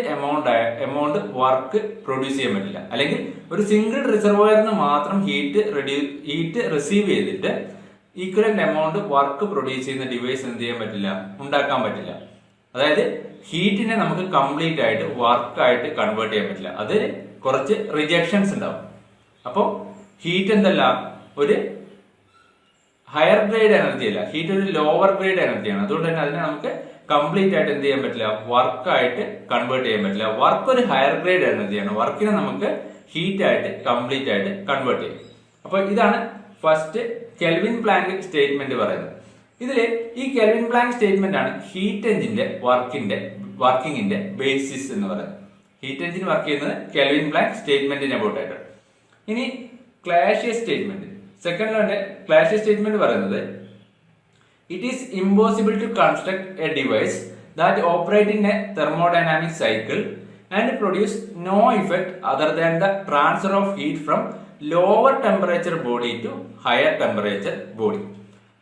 എമൗണ്ട് വർക്ക് പ്രൊഡ്യൂസ് ചെയ്യാൻ പറ്റില്ല. അല്ലെങ്കിൽ ഒരു സിംഗിൾ റിസർവോയറിന് മാത്രം ഹീറ്റ് റിസീവ് ചെയ്തിട്ട് ഈക്വലന്റ് എമൗണ്ട് വർക്ക് പ്രൊഡ്യൂസ് ചെയ്യുന്ന ഡിവൈസ് എന്ത് ചെയ്യാൻ പറ്റില്ല? ഉണ്ടാക്കാൻ പറ്റില്ല. അതായത് ഹീറ്റിനെ നമുക്ക് കംപ്ലീറ്റ് ആയിട്ട് വർക്കായിട്ട് കൺവേർട്ട് ചെയ്യാൻ പറ്റില്ല. അത് കുറച്ച് റിജക്ഷൻസ് ഉണ്ടാവും. അപ്പോൾ ഹീറ്റ് എന്തല്ല, ഒരു ഹയർ ഗ്രേഡ് എനർജി അല്ല, ഹീറ്റ് ഒരു ലോവർ ഗ്രേഡ് എനർജിയാണ്. അതുകൊണ്ട് തന്നെ അതിനെ നമുക്ക് കംപ്ലീറ്റ് ആയിട്ട് എന്ത് ചെയ്യാൻ പറ്റില്ല? വർക്കായിട്ട് കൺവേർട്ട് ചെയ്യാൻ പറ്റില്ല. വർക്ക് ഒരു ഹയർ ഗ്രേഡ് എനർജിയാണ്. വർക്കിനെ നമുക്ക് ഹീറ്റ് ആയിട്ട് കംപ്ലീറ്റ് ആയിട്ട് കൺവേർട്ട് ചെയ്യും. അപ്പൊ ഇതാണ് ഫസ്റ്റ് കെൽവിൻ പ്ലാങ്ക് സ്റ്റേറ്റ്മെന്റ് പറയുന്നത്. ഇതില് ഈ കെൽവിൻ പ്ലാങ്ക് സ്റ്റേറ്റ്മെന്റ് ആണ് ഹീറ്റ് എഞ്ചിന്റെ വർക്കിംഗിന്റെ ബേസിസ് എന്ന് പറയുന്നത്. ഹീറ്റ് എഞ്ചിൻ വർക്ക് ചെയ്യുന്നത് കെൽവിൻ പ്ലാങ്ക് സ്റ്റേറ്റ്മെന്റിനെ അബൌട്ടായിട്ട്. ഇനി ക്ലാസിയസ് സ്റ്റേറ്റ്മെന്റ്, സെക്കൻഡ് ലോന്റെ ക്ലാസിയസ് സ്റ്റേറ്റ്മെന്റ് പറയുന്നത് it is impossible to construct a device that operate in a thermodynamic cycle and produce no effect other than the transfer of heat from lower temperature body to higher temperature body.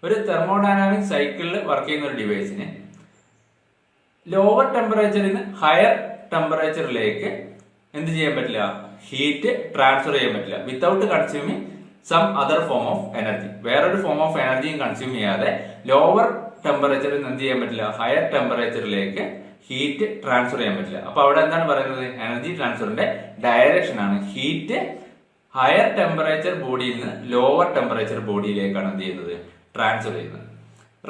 ഒരു thermodynamic സൈക്കിളിൽ work ചെയ്യുന്ന ഒരു ഡിവൈസിന് lower ടെമ്പറേച്ചറിൽ നിന്ന് higher ടെമ്പറേച്ചറിലേക്ക് എന്ത് ചെയ്യാൻ പറ്റില്ല? Heat transfer ചെയ്യാൻ പറ്റില്ല without consuming some other form of energy. വേറൊരു ഫോം ഓഫ് എനർജിയും കൺസ്യൂം ചെയ്യാതെ ലോവർ ടെമ്പറേച്ചറിൽ നിന്ന് എന്ത് ചെയ്യാൻ പറ്റില്ല? ഹയർ ടെമ്പറേച്ചറിലേക്ക് ഹീറ്റ് ട്രാൻസ്ഫർ ചെയ്യാൻ പറ്റില്ല. അപ്പൊ അവിടെ എന്താണ് പറയുന്നത്? എനർജി ട്രാൻസ്ഫറിന്റെ ഡയറക്ഷൻ ആണ് ഹീറ്റ് ഹയർ ടെമ്പറേച്ചർ ബോഡിയിൽ നിന്ന് ലോവർ ടെമ്പറേച്ചർ ബോഡിയിലേക്കാണ് എന്ത് ചെയ്യുന്നത്? ട്രാൻസ്ഫർ ചെയ്യുന്നത്.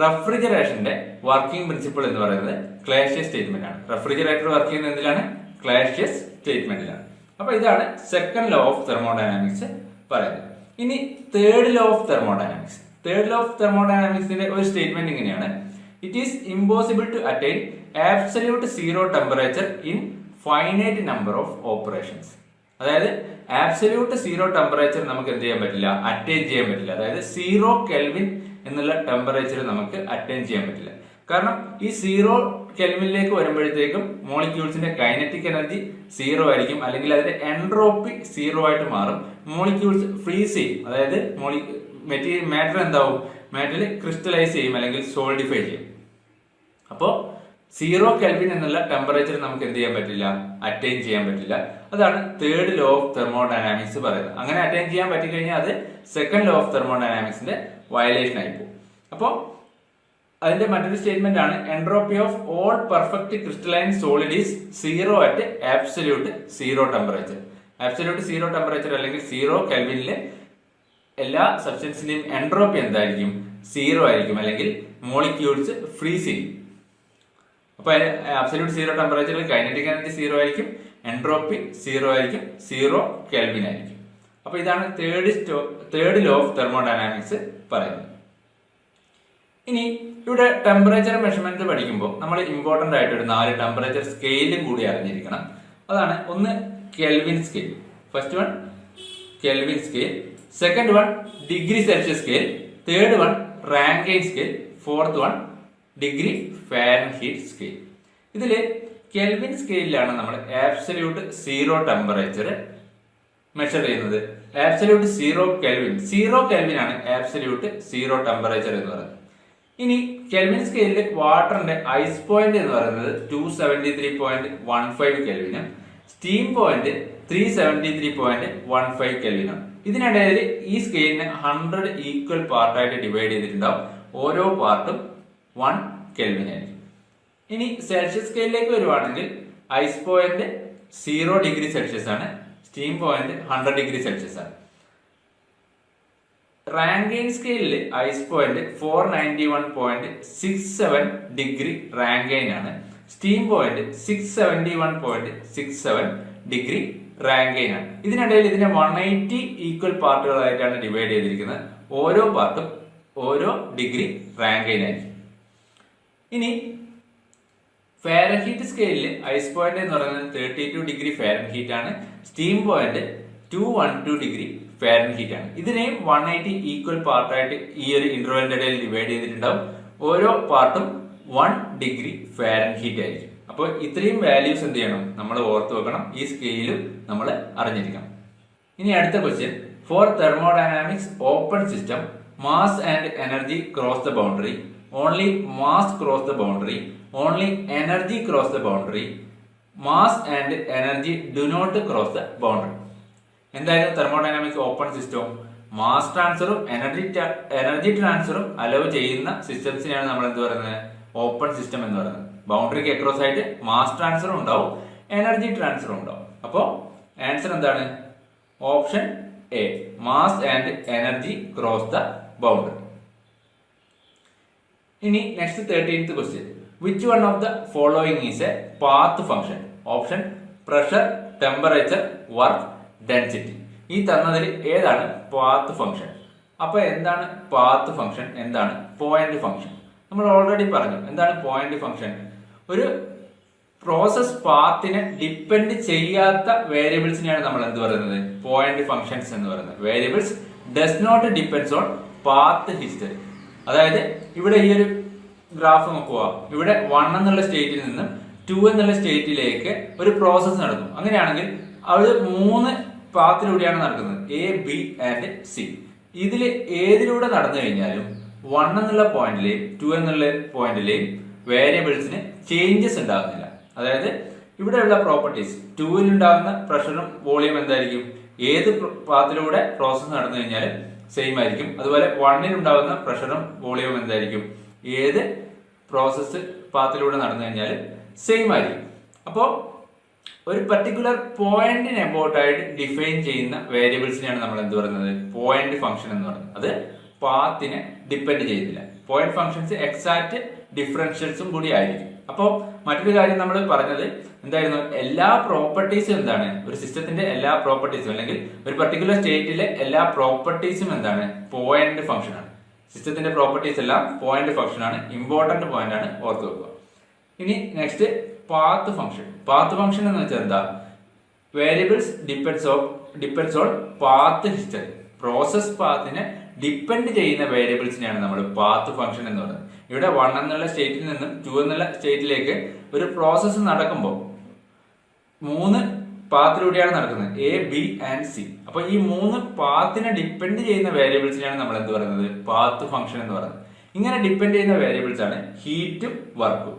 റെഫ്രിജറേഷന്റെ വർക്കിംഗ് പ്രിൻസിപ്പിൾ എന്ന് പറയുന്നത് ക്ലാസിയസ് സ്റ്റേറ്റ്മെന്റ് ആണ്. റെഫ്രിജറേറ്റർ വർക്ക് ചെയ്യുന്നത് എന്തിലാണ്? ക്ലാസിയസ് സ്റ്റേറ്റ്മെന്റിലാണ്. അപ്പൊ ഇതാണ് സെക്കൻഡ് ലോ ഓഫ് തെർമോഡൈനാമിക്സ് പറയുന്നത്. ഇനി third law of thermodynamics. Third law of തെർമോഡൈനാമിക്സിന്റെ ഒരു സ്റ്റേറ്റ്മെന്റ് ഇങ്ങനെയാണ്: it is impossible to attain absolute zero temperature in finite number of operations. അതായത് ആബ്സല്യൂട്ട് സീറോ ടെമ്പറേച്ചർ നമുക്ക് എന്ത് ചെയ്യാൻ പറ്റില്ല? അറ്റൈൻ ചെയ്യാൻ പറ്റില്ല. അതായത് 0 കെൽവിൻ എന്നുള്ള ടെമ്പറേച്ചർ നമുക്ക് അറ്റൈൻ ചെയ്യാൻ പറ്റില്ല. കാരണം ഈ 0 കെൽവിനിലേക്ക് വരുമ്പോഴത്തേക്കും മോളിക്യൂൾസിന്റെ കൈനറ്റിക് എനർജി 0 ആയിരിക്കും, അല്ലെങ്കിൽ അതിന്റെ എൻട്രോപ്പി 0 ആയിട്ട് മാറും. മോളിക്യൂൾസ് ഫ്രീസ് ചെയ്യും. അതായത് മാറ്റർ എന്താവും? മാറ്റർ ക്രിസ്റ്റലൈസ് ചെയ്യും അല്ലെങ്കിൽ സോളിഡിഫൈ ചെയ്യും. അപ്പോ 0 കെൽവിൻ എന്നുള്ള ടെമ്പറേച്ചർ നമുക്ക് എന്ത് ചെയ്യാൻ പറ്റില്ല? അറ്റൈൻ ചെയ്യാൻ പറ്റില്ല. അതാണ് തേർഡ് ലോ ഓഫ് തെർമോഡൈനാമിക്സ് പറയുന്നത്. അങ്ങനെ അറ്റൈൻ ചെയ്യാൻ പറ്റിക്കഴിഞ്ഞാൽ അത് സെക്കൻഡ് ലോ ഓഫ് തെർമോഡൈനാമിക്സിന്റെ വയലേഷൻ ആയിപ്പോകും. അപ്പോൾ അതിന്റെ മറ്റൊരു സ്റ്റേറ്റ്മെന്റ് ആണ് entropy of all perfect crystalline solid is 0 at absolute zero temperature. Absolute zero temperature അല്ലെങ്കിൽ 0 കെൽവിനിലെ എല്ലാ സബ്സ്റ്റൻസിന്റെയും എൻട്രോപ്പി എന്തായിരിക്കും? 0 ആയിരിക്കും, അല്ലെങ്കിൽ മോളിക്യൂൾസ് ഫ്രീസ് ചെയ്യും. അപ്പൊ അബ്സല്യൂട്ട് സീറോ ടെമ്പറേച്ചറിൽ കൈനറ്റിക് എനർജി സീറോ ആയിരിക്കും, എൻട്രോപ്പി സീറോ ആയിരിക്കും, 0 കെൽവിൻ ആയിരിക്കും. അപ്പൊ ഇതാണ് തേർഡ് ലോ ഓഫ് തെർമോഡൈനാമിക്സ് പറയുന്നത്. ഇനി ഇവിടെ ടെമ്പറേച്ചർ മെഷർമെന്റ് പഠിക്കുമ്പോൾ നമ്മൾ ഇമ്പോർട്ടന്റ് ആയിട്ട് ഒരു 4 ടെമ്പറേച്ചർ സ്കെയിലും കൂടി അറിഞ്ഞിരിക്കണം. അതാണ് ഒന്ന് kelvin scale, first one kelvin scale, second one degree Celsius scale, third one Rankine scale, fourth one degree Fahrenheit scale. ഇതില് കെൽവിൻ സ്കെയിലാണ് നമ്മൾ ആബ്സല്യൂട്ട് സീറോ ടെമ്പറേച്ചർ മെഷർ ചെയ്യുന്നത്. ആബ്സല്യൂട്ട് സീറോ കെൽവിൻ ആണ് ആബ്സല്യൂട്ട് സീറോ ടെമ്പറേച്ചർ എന്ന് പറയുന്നത്. ഇനി kelvin സ്കെയിലിൽ വാട്ടറിന്റെ ice point എന്ന് പറയുന്നത് 273.15 കെൽവിനും സ്റ്റീം പോയിന്റ് 373.15 കെൽവിനാണ്. ഇതിനിടയിൽ ഈ സ്കെയിലിനെ 100 ഈക്വൽ പാർട്ടായിട്ട് ഡിവൈഡ് ചെയ്തിട്ടുണ്ടാവും. ഓരോ പാർട്ടും 1 കെൽവിൻ ആയിരിക്കും. ഇനി സെൽഷ്യസ് സ്കെയിലിലേക്ക് വരുവാണെങ്കിൽ ഐസ് പോയിന്റ് 0 ഡിഗ്രി സെൽഷ്യസ് ആണ്, സ്റ്റീം പോയിന്റ് 100 ഡിഗ്രി സെൽഷ്യസ് ആണ്. റാങ്കൈൻ സ്കെയിലിൽ ഐസ് പോയിന്റ് 491.67 ഡിഗ്രി റാങ്കൈൻ ആണ്, സ്റ്റീം പോയിന്റ് 671.67 ഡിഗ്രി റാങ്കൈൻ ആണ്. ഇതിനിടയിൽ ഇതിനെ 180 ഈക്വൽ പാർട്ടുകളായിട്ടാണ് ഡിവൈഡ് ചെയ്തിരിക്കുന്നത്. ഓരോ പാർട്ടും ഓരോ ഡിഗ്രി റാങ്കൈൻ ആയിരിക്കും. ഇനി ഫാരൻഹീറ്റ് സ്കെയിലിൽ ഐസ് പോയിന്റ് എന്ന് പറയുന്നത് 32 ഡിഗ്രി ഫാരൻഹീറ്റ് ആണ്, സ്റ്റീം പോയിന്റ് 212 ഡിഗ്രി ഫാരൻഹീറ്റ് ആണ്. ഇതിനെയും 180 ഈക്വൽ പാർട്ടായിട്ട് ഈ ഒരു ഇന്റർവെലിന്റെ ഇടയിൽ ഡിവൈഡ് ചെയ്തിട്ടുണ്ടാവും. ഓരോ പാർട്ടും 1 ഡിഗ്രി ഫാരൻഹീറ്റ് ആയിരിക്കും. അപ്പോൾ ഇത്രയും വാല്യൂസ് എന്ത് ചെയ്യണം, നമ്മൾ ഓർത്ത് വെക്കണം. ഈ സ്കെയിലും നമ്മൾ അറിഞ്ഞിരിക്കണം. ഇനി അടുത്ത question, for thermodynamics open system mass and energy cross the boundary, only mass cross the boundary, only energy cross the boundary, mass and energy do not cross the boundary. എന്തായാലും തെർമോഡൈനാമിക്സ് ഓപ്പൺ സിസ്റ്റവും mass ട്രാൻസ്ഫറും energy ട്രാൻസ്ഫറും allow ചെയ്യുന്ന സിസ്റ്റംസിനെയാണ് നമ്മൾ എന്ത് പറയുന്നത്, open system എന്ന് പറയുന്നത്. ബൗണ്ടറിക്ക് അക്രോസ് ആയിട്ട് മാസ് ട്രാൻസ്ഫറും ഉണ്ടാവും, എനർജി ട്രാൻസ്ഫറും ഉണ്ടാവും. അപ്പോൾ ആൻസർ എന്താണ്, option A, mass and energy cross the boundary. ഇനി next 13th question, which one of the following is a path function? Option pressure, temperature, work, density. ഈ തന്നതിൽ ഏതാണ് പാത്ത് ഫംഗ്ഷൻ? അപ്പൊ എന്താണ് പാത്ത് ഫംഗ്ഷൻ, എന്താണ് പോയിന്റ് ഫംഗ്ഷൻ? നമ്മൾ already പറഞ്ഞു എന്താണ് പോയിന്റ് ഫംഗ്ഷൻ. ഒരു പ്രോസസ് പാത്തിനെ ഡിപ്പെൻഡ് ചെയ്യാത്ത വേരിയബിൾസിനെയാണ് നമ്മൾ എന്ത് പറയുന്നത്, പോയിന്റ് ഫംഗ്ഷൻസ് എന്ന് പറയുന്നത്. Variables does not depends on path history. അതായത് ഇവിടെ ഈ ഒരു ഗ്രാഫ് നോക്കുക, ഇവിടെ 1 എന്നുള്ള സ്റ്റേറ്റിൽ നിന്നും 2 എന്നുള്ള സ്റ്റേറ്റിലേക്ക് ഒരു പ്രോസസ് നടക്കും. അങ്ങനെയാണെങ്കിൽ അത് 3 പാത്തിലൂടെയാണ് നടക്കുന്നത്, എ, ബി ആൻഡ് സി. ഇതിൽ ഏതിലൂടെ നടന്നു കഴിഞ്ഞാലും 1 എന്നുള്ള പോയിന്റിലെയും 2 എന്നുള്ള പോയിന്റിലെയും വേരിയബിൾസിന് ചേഞ്ചസ് ഉണ്ടാകുന്നില്ല. അതായത് ഇവിടെയുള്ള പ്രോപ്പർട്ടീസ് 2-ൽ ഉണ്ടാകുന്ന പ്രഷറും വോളിയം എന്തായിരിക്കും, ഏത് പാത്തിലൂടെ പ്രോസസ് നടന്നു കഴിഞ്ഞാലും സെയിം ആയിരിക്കും. അതുപോലെ 1-ൽ ഉണ്ടാകുന്ന പ്രഷറും വോളിയവും എന്തായിരിക്കും, ഏത് പ്രോസസ് പാത്തിലൂടെ നടന്നു കഴിഞ്ഞാലും സെയിം ആയിരിക്കും. അപ്പോൾ ഒരു പർട്ടിക്കുലർ പോയിന്റിന് അബൌട്ടായിട്ട് ഡിഫൈൻ ചെയ്യുന്ന വേരിയബിൾസിനെയാണ് നമ്മൾ എന്ത് പറയുന്നത്, പോയിന്റ് ഫംഗ്ഷൻ എന്ന് പറയുന്നത്. അത് പാത്തിനെ ഡിപ്പെൻഡ് ചെയ്യുന്നില്ല. പോയിന്റ് ഫംഗ്ഷൻസ് എക്സാക്ട് ഡിഫറൻഷ്യൽസും കൂടി ആയിരിക്കും. അപ്പോൾ മറ്റൊരു കാര്യം നമ്മൾ പറഞ്ഞത് എന്തായിരുന്നു, എല്ലാ പ്രോപ്പർട്ടീസും എന്താണ്, ഒരു സിസ്റ്റത്തിന്റെ എല്ലാ പ്രോപ്പർട്ടീസും അല്ലെങ്കിൽ ഒരു പർട്ടിക്കുലർ സ്റ്റേറ്റിലെ എല്ലാ പ്രോപ്പർട്ടീസും എന്താണ്, പോയിന്റ് ഫംഗ്ഷൻ ആണ്. സിസ്റ്റത്തിന്റെ പ്രോപ്പർട്ടീസ് എല്ലാം പോയിന്റ് ഫംഗ്ഷൻ ആണ്. ഇമ്പോർട്ടന്റ് പോയിന്റ് ആണ്, ഓർത്ത് വെക്കുക. ഇനി next path function. Path function എന്ന് വെച്ചാൽ എന്താ, variables depends on path history. Process പാത്തിനെ ഡിപ്പെൻഡ് ചെയ്യുന്ന വേരിയബിൾസിനെയാണ് നമ്മൾ പാത്ത് ഫംഗ്ഷൻ എന്ന് പറയുന്നത്. ഇവിടെ 1 എന്നുള്ള സ്റ്റേറ്റിൽ നിന്നും 2 എന്നുള്ള സ്റ്റേറ്റിലേക്ക് ഒരു പ്രോസസ്സ് നടക്കുമ്പോൾ 3 പാത്തിലൂടെയാണ് നടക്കുന്നത്, എ, ബി ആൻഡ് സി. അപ്പൊ ഈ 3 പാത്തിനെ ഡിപ്പെൻഡ് ചെയ്യുന്ന വേരിയബിൾസിനെയാണ് നമ്മൾ എന്ത് പറയുന്നത്, പാത്ത് ഫംഗ്ഷൻ എന്ന് പറയുന്നത്. ഇങ്ങനെ ഡിപ്പെൻഡ് ചെയ്യുന്ന വേരിയബിൾസ് ആണ് ഹീറ്റും വർക്കും.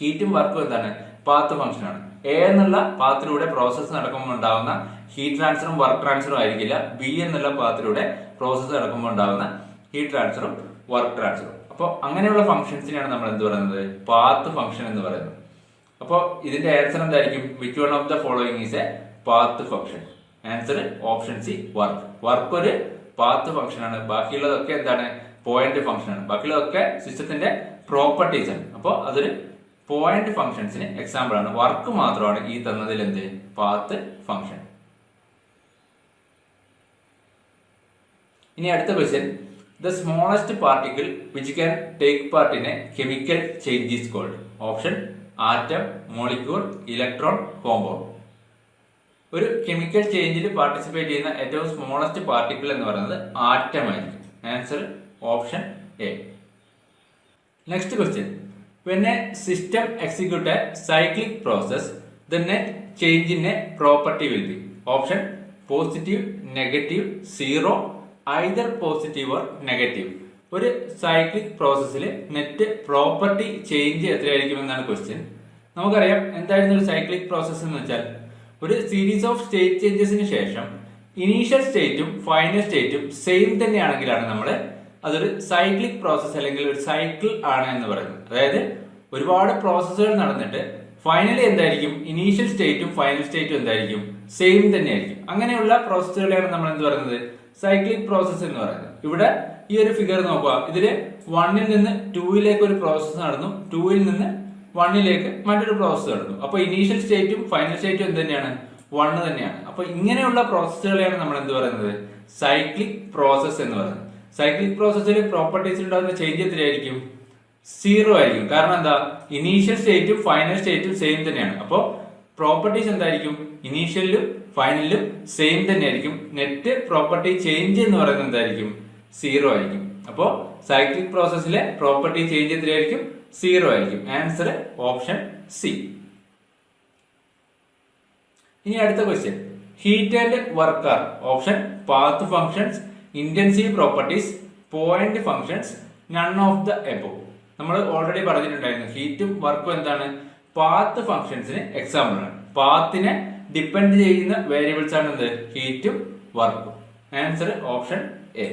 ഹീറ്റും വർക്കും എന്താണ്, പാത്ത് ഫംഗ്ഷൻ ആണ്. എ എന്നുള്ള പാത്തിലൂടെ പ്രോസസ്സ് നടക്കുമ്പോൾ ഉണ്ടാകുന്ന ഹീറ്റ് ട്രാൻസ്ഫറും വർക്ക് ട്രാൻസ്ഫറും ആയിരിക്കില്ല. ബി എന്നുള്ള പാത്തിലൂടെ പ്രോസസ്സ് നടക്കുമ്പോൾ ഉണ്ടാകുന്ന ഹീറ്റ് ട്രാൻസ്ഫറും വർക്ക് ട്രാൻസ്ഫറും. അപ്പോൾ അങ്ങനെയുള്ള ഫംഗ്ഷൻസിനെയാണ് നമ്മൾ എന്ത് പറയുന്നത്, പാത്ത് ഫംഗ്ഷൻ എന്ന് പറയുന്നത്. അപ്പോൾ ഇതിന്റെ ആൻസർ എന്തായിരിക്കും, which one of the following is a path function? Answer option C, work. Work ഒരു പാത്ത് ഫംഗ്ഷൻ ആണ്. ബാക്കിയുള്ളതൊക്കെ എന്താണ്, പോയിന്റ് ഫംഗ്ഷൻ ആണ്. ബാക്കിയുള്ളതൊക്കെ സിസ്റ്റത്തിന്റെ പ്രോപ്പർട്ടീസ് ആണ്. അപ്പോൾ അതൊരു പോയിന്റ് ഫംഗ്ഷൻസിന് എക്സാമ്പിൾ ആണ്. വർക്ക് മാത്രമാണ് ഈ തന്നതിൽ എന്ത് പാത്ത് ഫംഗ്ഷൻ. ഇനി അടുത്ത question, the smallest particle which can take part in a chemical change is called. Option atom, molecule, electron, compound. ഒരു കെമിക്കൽ ചേഞ്ചിൽ പാർട്ടിസിപ്പേറ്റ് ചെയ്യുന്ന ഏറ്റവും സ്മോളസ്റ്റ് പാർട്ടിക്കിൾ എന്ന് പറയുന്നത് ആറ്റം ആയിരിക്കും. Answer option a. Next question, when a system execute a cyclic process, the net change in a property will be. Option positive, negative, zero, either positive or negative. ഒരു cyclic പ്രോസസ്സിൽ net property change എത്രയായിരിക്കും എന്നാണ് question. നമുക്കറിയാം എന്തായിരുന്നു ഒരു cyclic process എന്ന് വെച്ചാൽ, ഒരു സീരീസ് ഓഫ് സ്റ്റേറ്റ് ചേഞ്ചസിന് ശേഷം ഇനീഷ്യൽ സ്റ്റേറ്റും ഫൈനൽ സ്റ്റേറ്റും സെയിം തന്നെയാണെങ്കിലാണ് നമ്മൾ അതൊരു സൈക്ലിക് പ്രോസസ് അല്ലെങ്കിൽ ഒരു സൈക്കിൾ ആണ് എന്ന് പറയുന്നത്. അതായത് ഒരുപാട് പ്രോസസ്സുകൾ നടന്നിട്ട് ഫൈനലി എന്തായിരിക്കും, ഇനീഷ്യൽ സ്റ്റേറ്റും ഫൈനൽ സ്റ്റേറ്റും എന്തായിരിക്കും, സെയിം തന്നെയായിരിക്കും. അങ്ങനെയുള്ള പ്രോസസ്സുകളെയാണ് നമ്മൾ എന്ത് പറയുന്നത്, സൈക്ലിക് പ്രോസസ് എന്ന് പറയുന്നത്. ഇവിടെ ഈ ഒരു ഫിഗർ നോക്കുക, ഇതില് 1-ൽ നിന്ന് 2-ലേക്ക് ഒരു പ്രോസസ്സ് നടന്നു, 2-ൽ നിന്ന് 1-ലേക്ക് മറ്റൊരു പ്രോസസ്സ് നടന്നു. അപ്പൊ ഇനീഷ്യൽ സ്റ്റേറ്റും ഫൈനൽ സ്റ്റേറ്റും എന്ത് തന്നെയാണ്, 1 തന്നെയാണ്. അപ്പൊ ഇങ്ങനെയുള്ള പ്രോസസ്സുകളെയാണ് നമ്മൾ എന്ത് പറയുന്നത്, സൈക്ലിക് പ്രോസസ് എന്ന് പറയുന്നത്. സൈക്ലിക് പ്രോസസ്സിൽ പ്രോപ്പർട്ടീസിൽ ഉണ്ടാകുന്ന ചേഞ്ച് എത്രയായിരിക്കും, 0 ആയിരിക്കും. കാരണം എന്താ, ഇനീഷ്യൽ സ്റ്റേറ്റും ഫൈനൽ സ്റ്റേറ്റും സെയിം തന്നെയാണ്. അപ്പോൾ പ്രോപ്പർട്ടീസ് എന്തായിരിക്കും, ഇനീഷ്യലിലും ഫൈനലിലും സെയിം തന്നെയായിരിക്കും. നെറ്റ് പ്രോപ്പർട്ടി ചേഞ്ച് എന്ന് പറയുന്നത് എന്തായിരിക്കും, 0 ആയിരിക്കും. അപ്പോൾ സൈക്ലിക് പ്രോസസ്സിലെ പ്രോപ്പർട്ടി ചേഞ്ച് എത്രയായിരിക്കും, 0 ആയിരിക്കും. Answer option C. ഇനി അടുത്ത question, heat and work are. Option path functions, intensive properties, point functions, none of the above. നമ്മൾ ഓൾറെഡി പറഞ്ഞിട്ടുണ്ടായിരുന്നു ഹീറ്റും വർക്കും എന്താണ്, പാത്ത് ഫംഗ്ഷൻസിന് എക്സാമ്പിൾ ആണ്. പാത്തിനെ ഡിപ്പെൻഡ് ചെയ്യുന്ന വേരിയബിൾസ് ആണ് എന്ത്, ഹീറ്റും വർക്കും. Answer option A.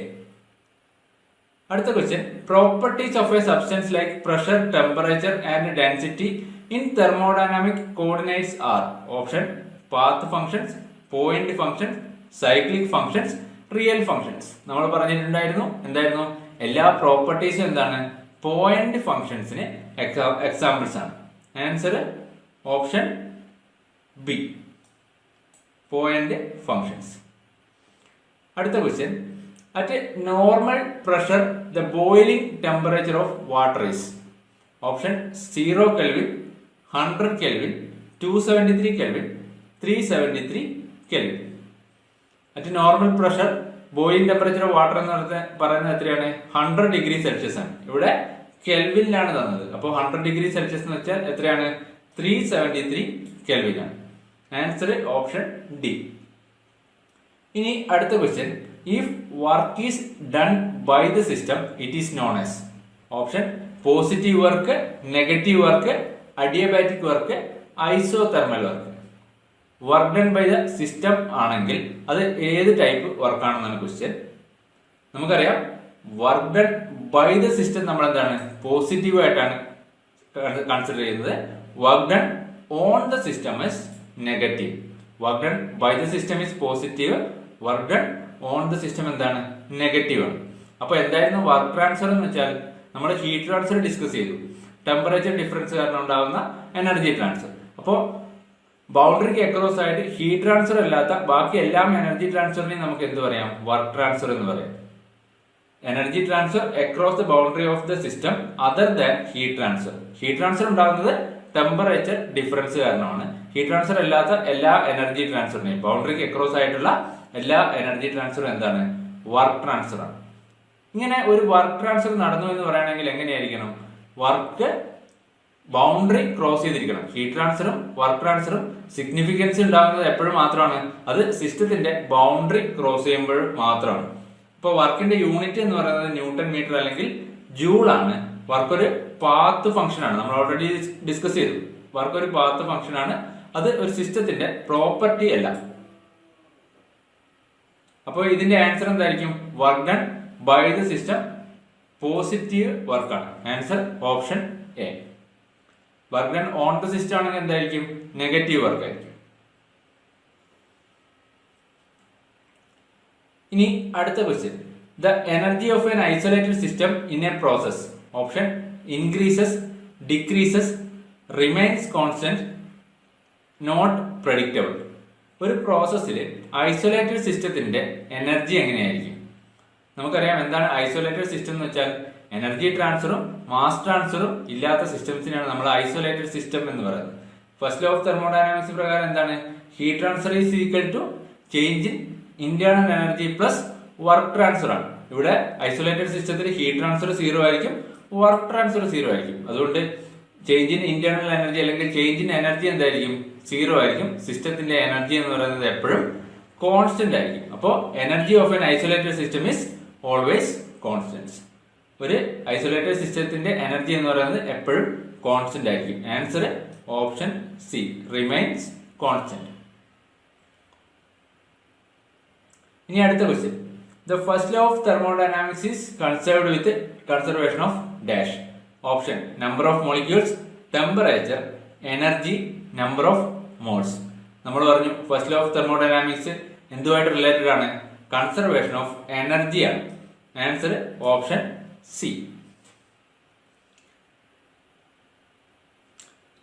അടുത്ത question, properties of a substance like pressure, temperature and density in thermodynamic coordinates are. Option path functions, point functions, cyclic functions, real functions. നമ്മൾ പറഞ്ഞിട്ടുണ്ടായിരുന്നു എന്തായിരുന്നു, എല്ലാ പ്രോപ്പർട്ടീസും എന്താണ്, പോയിന്റ് ഫംഗ്ഷൻസിന് എക്സാമ്പിൾസ് ആണ്. Answer option B, point functions. അടുത്ത question, at normal pressure the boiling temperature of water is. Option 0 kelvin, 100 kelvin, 273 kelvin, 373 kelvin. At normal pressure boiling temperature of water എന്ന് പറയുന്നത് എത്രയാണ്, 100 ഡിഗ്രി സെൽഷ്യസ് ആണ്. ഇവിടെ കെൽവിനിലാണ് തന്നത്. അപ്പോൾ 100 ഡിഗ്രി സെൽഷ്യസ് എന്ന് വെച്ചാൽ എത്രയാണ്, 373 കെൽവിൻ ആണ്. Answer option D. ഇനി അടുത്ത question, if work is done by the system it is known as. Option positive work, negative work, adiabatic work, isothermal work. Work done by the system ആണെങ്കിൽ അത് ഏത് type വർക്കാണെന്നാണ് question. നമുക്കറിയാം work done by the system നമ്മൾ എന്താണ്, positive ആയിട്ടാണ് consider ചെയ്യുന്നത്. Work done on the system is negative. Work done by the system is positive, work done on the system എന്താണ്, നെഗറ്റീവ് ആണ്. അപ്പൊ എന്തായിരുന്നു വർക്ക് ട്രാൻസ്ഫർ എന്ന് വെച്ചാൽ, നമ്മൾ ഹീറ്റ് ട്രാൻസ്ഫർ ഡിസ്കസ് ചെയ്തു, ടെമ്പറേച്ചർ ഡിഫറൻസ് കാരണം ഉണ്ടാകുന്ന എനർജി ട്രാൻസ്ഫർ. അപ്പോൾ ബൗണ്ടറിക്ക് അക്രോസ് ആയിട്ട് ഹീറ്റ് ട്രാൻസ്ഫർ അല്ലാത്ത ബാക്കി എല്ലാം എനർജി ട്രാൻസ്ഫറിനെയും നമുക്ക് എന്ത് പറയാം, വർക്ക് ട്രാൻസ്ഫർ എന്ന് പറയാം. Energy transfer across the boundary of the system other than heat transfer. Heat transfer ഉണ്ടാകുന്നത് ടെമ്പറേച്ചർ ഡിഫറൻസ് കാരണമാണ്. ഹീറ്റ് ട്രാൻസ്ഫർ അല്ലാത്ത എല്ലാ എനർജി ട്രാൻസ്ഫറിനെയും, ബൗണ്ടറിക്ക് അക്രോസ് ആയിട്ടുള്ള എല്ലാ എനർജി ട്രാൻസ്ഫറും എന്താണ്, വർക്ക് ട്രാൻസ്ഫർ ആണ്. ഇങ്ങനെ ഒരു വർക്ക് ട്രാൻസ്ഫർ നടന്നു എന്ന് പറയുകയാണെങ്കിൽ എങ്ങനെയായിരിക്കണം, വർക്ക് ബൗണ്ടറി ക്രോസ് ചെയ്തിരിക്കണം. ഹീറ്റ് ട്രാൻസ്ഫറും വർക്ക് ട്രാൻസ്ഫറും സിഗ്നിഫിക്കൻസ് ഉണ്ടാകുന്നത് എപ്പോഴും മാത്രമാണ്, അത് സിസ്റ്റത്തിന്റെ ബൗണ്ടറി ക്രോസ് ചെയ്യുമ്പോൾ മാത്രമാണ്. ഇപ്പൊ വർക്കിന്റെ യൂണിറ്റ് എന്ന് പറയുന്നത് ന്യൂട്ടൺ മീറ്റർ അല്ലെങ്കിൽ ജൂൾ ആണ്. വർക്ക് ഒരു പാത്ത് ഫംഗ്ഷൻ ആണ്, നമ്മൾ ഓൾറെഡി ഡിസ്കസ് ചെയ്തു. വർക്ക് ഒരു പാത്ത് ഫംഗ്ഷൻ ആണ്, അത് ഒരു സിസ്റ്റത്തിന്റെ പ്രോപ്പർട്ടി അല്ല. അപ്പോൾ ഇതിന്റെ ആൻസർ എന്തായിരിക്കും, work done by the system positive വർക്കാണ്. Answer option A. Work done on the system ആണെങ്കിൽ എന്തായിരിക്കും, നെഗറ്റീവ് വർക്ക് ആയിരിക്കും. ഇനി അടുത്ത question, the energy of an isolated system in a process. Option increases, decreases, remains constant not predictable. ഒരു പ്രോസസ്സിൽ isolated സിസ്റ്റത്തിന്റെ energy എങ്ങനെയായിരിക്കും? നമുക്കറിയാം എന്താണ് ഐസൊലേറ്റഡ് സിസ്റ്റം എന്ന് വെച്ചാൽ എനർജി ട്രാൻസ്ഫറും മാസ് ട്രാൻസ്ഫറും ഇല്ലാത്ത സിസ്റ്റംസിനാണ് നമ്മൾ ഐസൊലേറ്റഡ് സിസ്റ്റം എന്ന് പറയുന്നത്. ഫസ്റ്റ് ലോ ഓഫ് തെർമോഡൈനാമിക്സ് പ്രകാരം എന്താണ്? Heat transfer is equal to change in internal energy plus work transfer ആണ്. ഇവിടെ ഐസൊലേറ്റഡ് സിസ്റ്റത്തിൽ ഹീറ്റ് ട്രാൻസ്ഫർ 0 ആയിരിക്കും, വർക്ക് ട്രാൻസ്ഫർ 0 ആയിരിക്കും. അതുകൊണ്ട് ചേഞ്ച് ഇൻ ഇന്റേണൽ എനർജി അല്ലെങ്കിൽ ചേഞ്ച് ഇൻ എനർജി എന്തായിരിക്കും? 0 ആയിരിക്കും. സിസ്റ്റത്തിന്റെ എനർജി എന്ന് പറയുന്നത് എപ്പോഴും കോൺസ്റ്റന്റ് ആയിരിക്കും. അപ്പോൾ energy of an isolated system is always constant. ഒരു ഐസൊലേറ്റഡ് സിസ്റ്റത്തിന്റെ എനർജി എന്ന് പറയുന്നത് എപ്പോഴും കോൺസ്റ്റന്റ് ആയിരിക്കും. Answer option C, remains constant. ഇനി അടുത്ത question. The first law of thermodynamics is conserved with conservation of dash. Option number of molecules, temperature, energy, number of moles. നമ്മൾ പറഞ്ഞു ഫസ്റ്റ് ലോ ഓഫ് തെർമോഡൈനാമിക്സ് എന്തുമായിട്ട് related ആണ്? Conservation of energy ആണ്. Answer option C.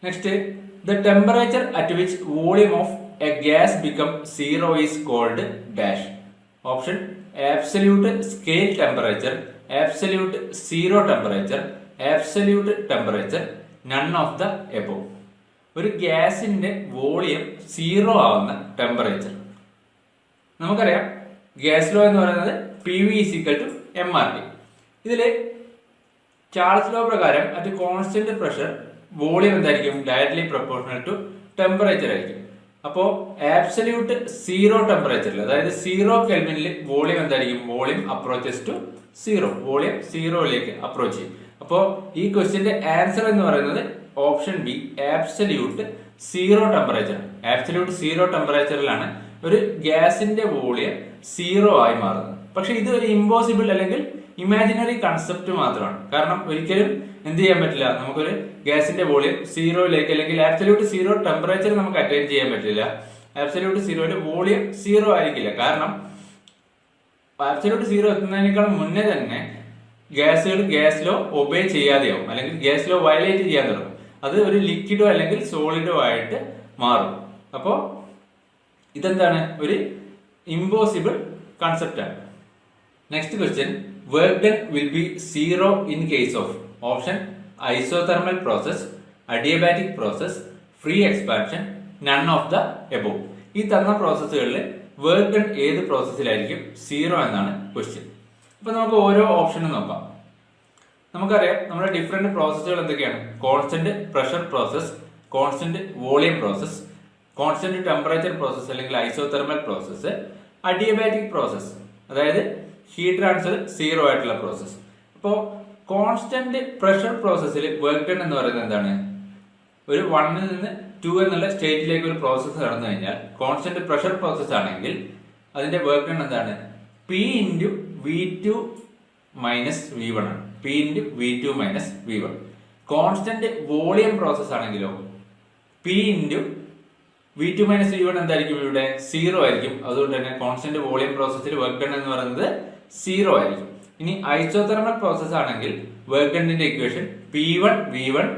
Next, the temperature at which volume of a gas become 0 is called dash. Option absolute scale temperature, absolute zero temperature, absolute temperature, none of the above. ഒരു ഗ്യാസിന്റെ volume 0 ആവുന്ന temperature. നമുക്കറിയാം gas law എന്ന് പറയുന്നത് PV = mRT. ഇതില് Charles law പ്രകാരം at constant pressure volume എന്തായിരിക്കും? Directly proportional to temperature ആയിരിക്കും. അപ്പോ ആബ്സല്യൂട്ട് സീറോ ടെമ്പറേച്ചറിൽ, അതായത് 0 കെൽവിനിൽ വോളിയം എന്തായിരിക്കും? Volume approaches to 0. വോളിയം 0ലേക്ക് അപ്രോച്ച് ചെയ്യും. അപ്പോ ഈ ക്വസ്റ്റ്യന്റെ ആൻസർ എന്ന് പറയുന്നത് option B, absolute zero temperature. Absolute zero ടെമ്പറേച്ചറിലാണ് ഒരു ഗ്യാസിന്റെ വോളിയം 0 ആയി മാറുന്നത്. പക്ഷെ ഇത് ഒരു ഇമ്പോസിബിൾ അല്ലെങ്കിൽ ഇമാജിനറി കൺസെപ്റ്റ് മാത്രമാണ്. കാരണം ഒരിക്കലും എന്ത് ചെയ്യാൻ പറ്റില്ല, നമുക്കൊരു ഗ്യാസിന്റെ വോളിയം 0ലേക്ക് അല്ലെങ്കിൽ ആബ്സല്യൂട്ട് സീറോ ടെമ്പറേച്ചർ നമുക്ക് അറ്റൈൻ ചെയ്യാൻ പറ്റില്ല. ആബ്സല്യൂട്ട് സീറോയില് വോളിയം 0 ആയിരിക്കില്ല. കാരണം ആബ്സല്യൂട്ട് സീറോ എത്തുന്നതിനേക്കാൾ മുന്നേ തന്നെ ഗ്യാസുകൾ ഗ്യാസ് ലോ ഒബേ ചെയ്യാതെയാവും, അല്ലെങ്കിൽ ഗ്യാസ് ലോ വയലേറ്റ് ചെയ്യാൻ തുടങ്ങും. അത് ഒരു ലിക്വിഡോ അല്ലെങ്കിൽ സോളിഡോ ആയിട്ട് മാറും. അപ്പോ ഇതെന്താണ്? ഒരു ഇമ്പോസിബിൾ കൺസെപ്റ്റ് ആണ്. Next question. Work done will be 0 in case of. Option isothermal process, adiabatic process, free expansion, none of the above. ഈ തന്ന പ്രോസസ്സുകളിൽ വർക്ക് ഡൺ ഏത് പ്രോസസ്സിലായിരിക്കും 0 എന്നാണ് ക്വസ്റ്റ്യൻ. അപ്പൊ നമുക്ക് ഓരോ ഓപ്ഷനും നോക്കാം. നമുക്കറിയാം നമ്മുടെ ഡിഫറെന്റ് പ്രോസസ്സുകൾ എന്തൊക്കെയാണ്? Constant pressure process, constant volume process, constant temperature process അല്ലെങ്കിൽ ഐസോതെർമൽ പ്രോസസ്, അഡിയബാറ്റിക് പ്രോസസ്, അതായത് ഹീറ്റ് ട്രാൻസ്ഫർ 0 ആയിട്ടുള്ള പ്രോസസ്. അപ്പോൾ കോൺസ്റ്റന്റ് പ്രഷർ പ്രോസസ്സിൽ വർക്ക് ഡൺ എന്ന് പറയുന്നത് എന്താണ്? ഒരു 1 ൽ നിന്ന് 2 എന്നുള്ള സ്റ്റേറ്റിലേക്ക് ഒരു പ്രോസസ്സ് നടന്നു കഴിഞ്ഞാൽ കോൺസ്റ്റന്റ് പ്രഷർ പ്രോസസ് ആണെങ്കിൽ അതിന്റെ വർക്ക് ഡൺ എന്താണ്? P × V2 - V1 ആണ്. P × V2 - V1. Constant volume process ആണെങ്കിലോ P × V2 - V1 എന്തായിരിക്കും? ഇവിടെ 0 ആയിരിക്കും. അതുകൊണ്ട് തന്നെ കോൺസ്റ്റന്റ് വോളിയം പ്രോസസ്സിൽ വർക്ക് ഡൺ എന്ന് പറയുന്നത് 0 ആയിരിക്കും. ഇനി ഐസോതെർമൽ പ്രോസസ് ആണെങ്കിൽ വർക്ക് ഡണ്ണിന്റെ equation P1 V1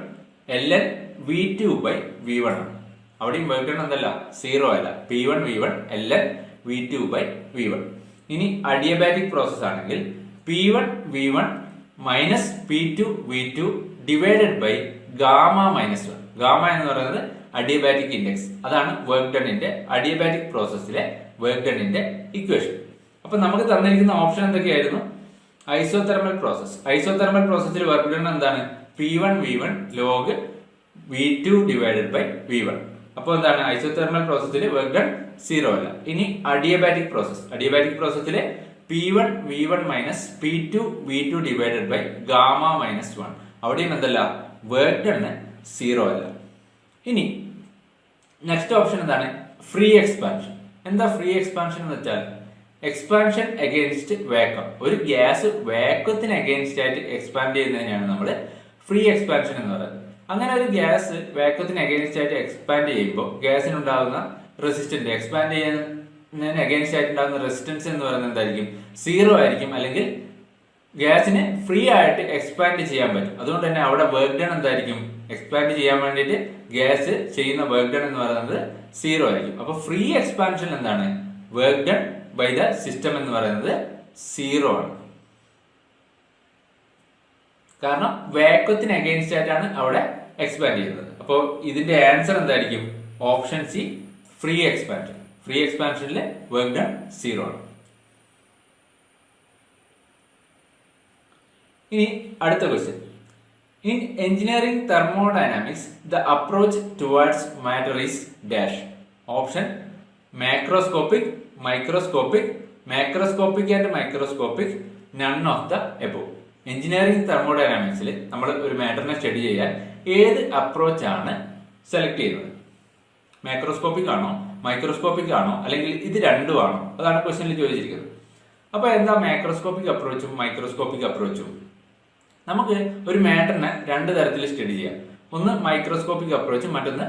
ln V2/V1 ആണ്. അവിടെയും വർക്ക് ഡൺ എന്തല്ല? 0 അല്ല. P1 V1 ln V2/V1. ഇനി അഡിയബാറ്റിക് പ്രോസസ് ആണെങ്കിൽ P1 V1 - P2 V2 divided by gamma -1. Gamma എന്ന് പറയുന്നത് അഡിയബാറ്റിക് ഇൻഡെക്സ്. അതാണ് വർക്ക് ഡണ്ണിന്റെ അഡിയബാറ്റിക് പ്രോസസ്സിലെ വർക്ക് ഡണ്ണിന്റെ ഇക്വേഷൻ. അപ്പൊ നമുക്ക് തന്നിരിക്കുന്ന ഓപ്ഷൻ എന്തൊക്കെയായിരുന്നു? Isothermal process. ഐസോതെർമൽ പ്രോസസ്സിൽ വർക്ക് ഡൺ എന്താണ്? P1 V1 log V2 divided by V1. അപ്പോൾ എന്താണ്? ഐസോതെർമൽ പ്രോസസ്സിൽ വർക്ക് ഡൺ 0 അല്ല. ഇനി അഡിയബാറ്റിക് പ്രോസസ്. അഡിയബാറ്റിക് പ്രോസസ്സിലെ P1 V1 - P2 V2 divided by gamma -1. അവിടെയും എന്തല്ല? വർക്ക് ഡൺ 0 അല്ല. ഇനി നെക്സ്റ്റ് ഓപ്ഷൻ എന്താണ്? Free expansion. എന്താ ഫ്രീ എക്സ്പാൻഷൻ എന്ന് വെച്ചാൽ എക്സ്പാൻഷൻ അഗെയിൻസ്റ്റ് വാക്വം. ഒരു ഗ്യാസ് വാക്വത്തിന് അഗെയിൻസ്റ്റ് ആയിട്ട് എക്സ്പാൻഡ് ചെയ്യുന്നതിനാണ് നമ്മൾ ഫ്രീ എക്സ്പാൻഷൻ എന്ന് പറയുന്നത്. അങ്ങനെ ഒരു ഗ്യാസ് വാക്വത്തിന് അഗെയിൻസ്റ്റ് ആയിട്ട് എക്സ്പാൻഡ് ചെയ്യുമ്പോൾ ഗ്യാസിനുണ്ടാകുന്ന റെസിസ്റ്റൻസ്, എക്സ്പാൻഡ് ചെയ്യുന്നതിന് അഗെയിൻസ്റ്റ് ആയിട്ട് ഉണ്ടാകുന്ന റെസിസ്റ്റൻസ് എന്ന് പറയുന്നത് എന്തായിരിക്കും? 0 ആയിരിക്കും. അല്ലെങ്കിൽ ഗ്യാസിന് ഫ്രീ ആയിട്ട് എക്സ്പാൻഡ് ചെയ്യാൻ പറ്റും. അതുകൊണ്ട് തന്നെ അവിടെ വർക്ക് ഡൺ എന്തായിരിക്കും? എക്സ്പാൻഡ് ചെയ്യാൻ വേണ്ടിയിട്ട് ഗ്യാസ് ചെയ്യുന്ന വർക്ക് ഡൺ എന്ന് പറയുന്നത് 0 ആയിരിക്കും. അപ്പൊ ഫ്രീ എക്സ്പാൻഷൻ എന്താണ്? Work done by the system എന്ന് പറയുന്നത് 0 ആണ്. കാരണം വാക്വത്തിന് അഗെയിൻസ്റ്റ് ആയിട്ടാണ് അവിടെ എക്സ്പാൻഡ് ചെയ്യുന്നത്. അപ്പോൾ ഇതിന്റെ ആൻസർ എന്തായിരിക്കും? Option C, free expansion. Free എക്സ്പാൻഷനിൽ വർക്ക് ഡൺ 0 ആണ്. ഇനി അടുത്ത question. In engineering thermodynamics the approach towards matter is dash. Option macroscopic, microscopic, macroscopic and microscopic, none of the above. Engineering തെർമോഡൈനാമിക്സിൽ നമ്മൾ ഒരു മാറ്ററിനെ സ്റ്റഡി ചെയ്യാൻ ഏത് അപ്രോച്ച് ആണ് സെലക്ട് ചെയ്യുന്നത്? മാക്രോസ്കോപ്പിക് ആണോ, മൈക്രോസ്കോപ്പിക് ആണോ, അല്ലെങ്കിൽ ഇത് രണ്ടും ആണോ? അതാണ് ക്വസ്റ്റ്യനിൽ ചോദിച്ചിരിക്കുന്നത്. അപ്പൊ എന്താ മാക്രോസ്കോപ്പിക് അപ്രോച്ചും മൈക്രോസ്കോപ്പിക് അപ്രോച്ചും? നമുക്ക് ഒരു മാറ്ററിനെ രണ്ട് തരത്തിൽ സ്റ്റഡി ചെയ്യാം. ഒന്ന് മൈക്രോസ്കോപ്പിക് അപ്രോച്ച്, മറ്റൊന്ന്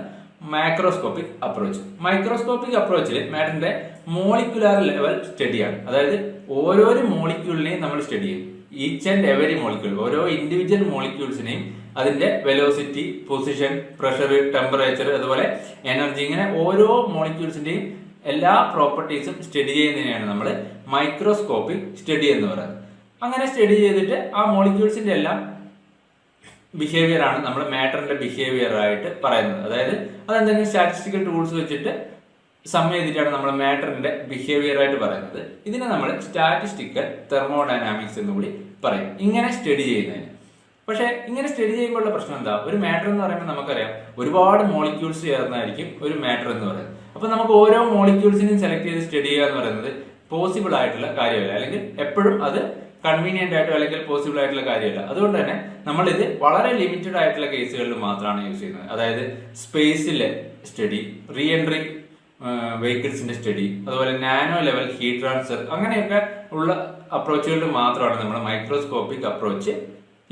മാക്രോസ്കോപ്പിക് അപ്രോച്ച്. മൈക്രോസ്കോപ്പിക് അപ്രോച്ചിൽ മാറ്ററിന്റെ മോളിക്കുലാർ ലെവൽ സ്റ്റഡിയാണ്. അതായത് ഓരോരോ മോളിക്യൂളിനെയും നമ്മൾ സ്റ്റഡി ചെയ്യും. ഈച്ച് ആൻഡ് എവരി മോളിക്യൂൾ, ഓരോ ഇൻഡിവിജ്വൽ മോളിക്യൂൾസിനെയും അതിന്റെ വെലോസിറ്റി, പൊസിഷൻ, പ്രഷർ, ടെമ്പറേച്ചർ, അതുപോലെ എനർജി, ഇങ്ങനെ ഓരോ മോളിക്യൂൾസിന്റെയും എല്ലാ പ്രോപ്പർട്ടീസും സ്റ്റഡി ചെയ്യുന്നതിനെയാണ് നമ്മൾ മൈക്രോസ്കോപ്പിക് സ്റ്റഡി എന്ന് പറയുന്നത്. അങ്ങനെ സ്റ്റഡി ചെയ്തിട്ട് ആ മോളിക്യൂൾസിന്റെ എല്ലാം ബിഹേവിയർ ആണ് നമ്മൾ മാറ്ററിന്റെ ബിഹേവിയർ ആയിട്ട് പറയുന്നത്. അതായത് അതെന്തെങ്കിലും സ്റ്റാറ്റിസ്റ്റിക്കൽ ടൂൾസ് വെച്ചിട്ട് സം ചെയ്തിട്ടാണ് നമ്മൾ മാറ്ററിന്റെ ബിഹേവിയർ ആയിട്ട് പറയുന്നത്. ഇതിനെ നമ്മൾ സ്റ്റാറ്റിസ്റ്റിക്കൽ തെർമോഡൈനാമിക്സ് എന്ന് കൂടി പറയും, ഇങ്ങനെ സ്റ്റഡി ചെയ്യുന്നതിന്. പക്ഷെ ഇങ്ങനെ സ്റ്റഡി ചെയ്യുമ്പോഴുള്ള പ്രശ്നം എന്താ? ഒരു മാറ്റർ എന്ന് പറയുമ്പോൾ നമുക്കറിയാം ഒരുപാട് മോളിക്യൂൾസ് ചേർന്നായിരിക്കും ഒരു മാറ്റർ എന്ന് പറയുന്നത്. അപ്പൊ നമുക്ക് ഓരോ മോളിക്യൂൾസിനെയും സെലക്ട് ചെയ്ത് സ്റ്റഡി ചെയ്യുക എന്ന് പറയുന്നത് പോസിബിൾ ആയിട്ടുള്ള കാര്യമല്ല, അല്ലെങ്കിൽ എപ്പോഴും അത് കൺവീനിയന്റ് ആയിട്ടോ അല്ലെങ്കിൽ പോസിബിൾ ആയിട്ടുള്ള കാര്യമല്ല. അതുകൊണ്ട് തന്നെ നമ്മൾ ഇത് വളരെ ലിമിറ്റഡ് ആയിട്ടുള്ള കേസുകളിൽ മാത്രമാണ് യൂസ് ചെയ്യുന്നത്. അതായത് സ്പേസിലെ സ്റ്റഡി, റീ എൻട്രി വെഹിക്കിൾസിന്റെ സ്റ്റഡി, അതുപോലെ നാനോ ലെവൽ ഹീറ്റ് ട്രാൻസ്ഫർ, അങ്ങനെയൊക്കെ ഉള്ള അപ്രോച്ചുകളിൽ മാത്രമാണ് നമ്മൾ മൈക്രോസ്കോപ്പിക് അപ്രോച്ച്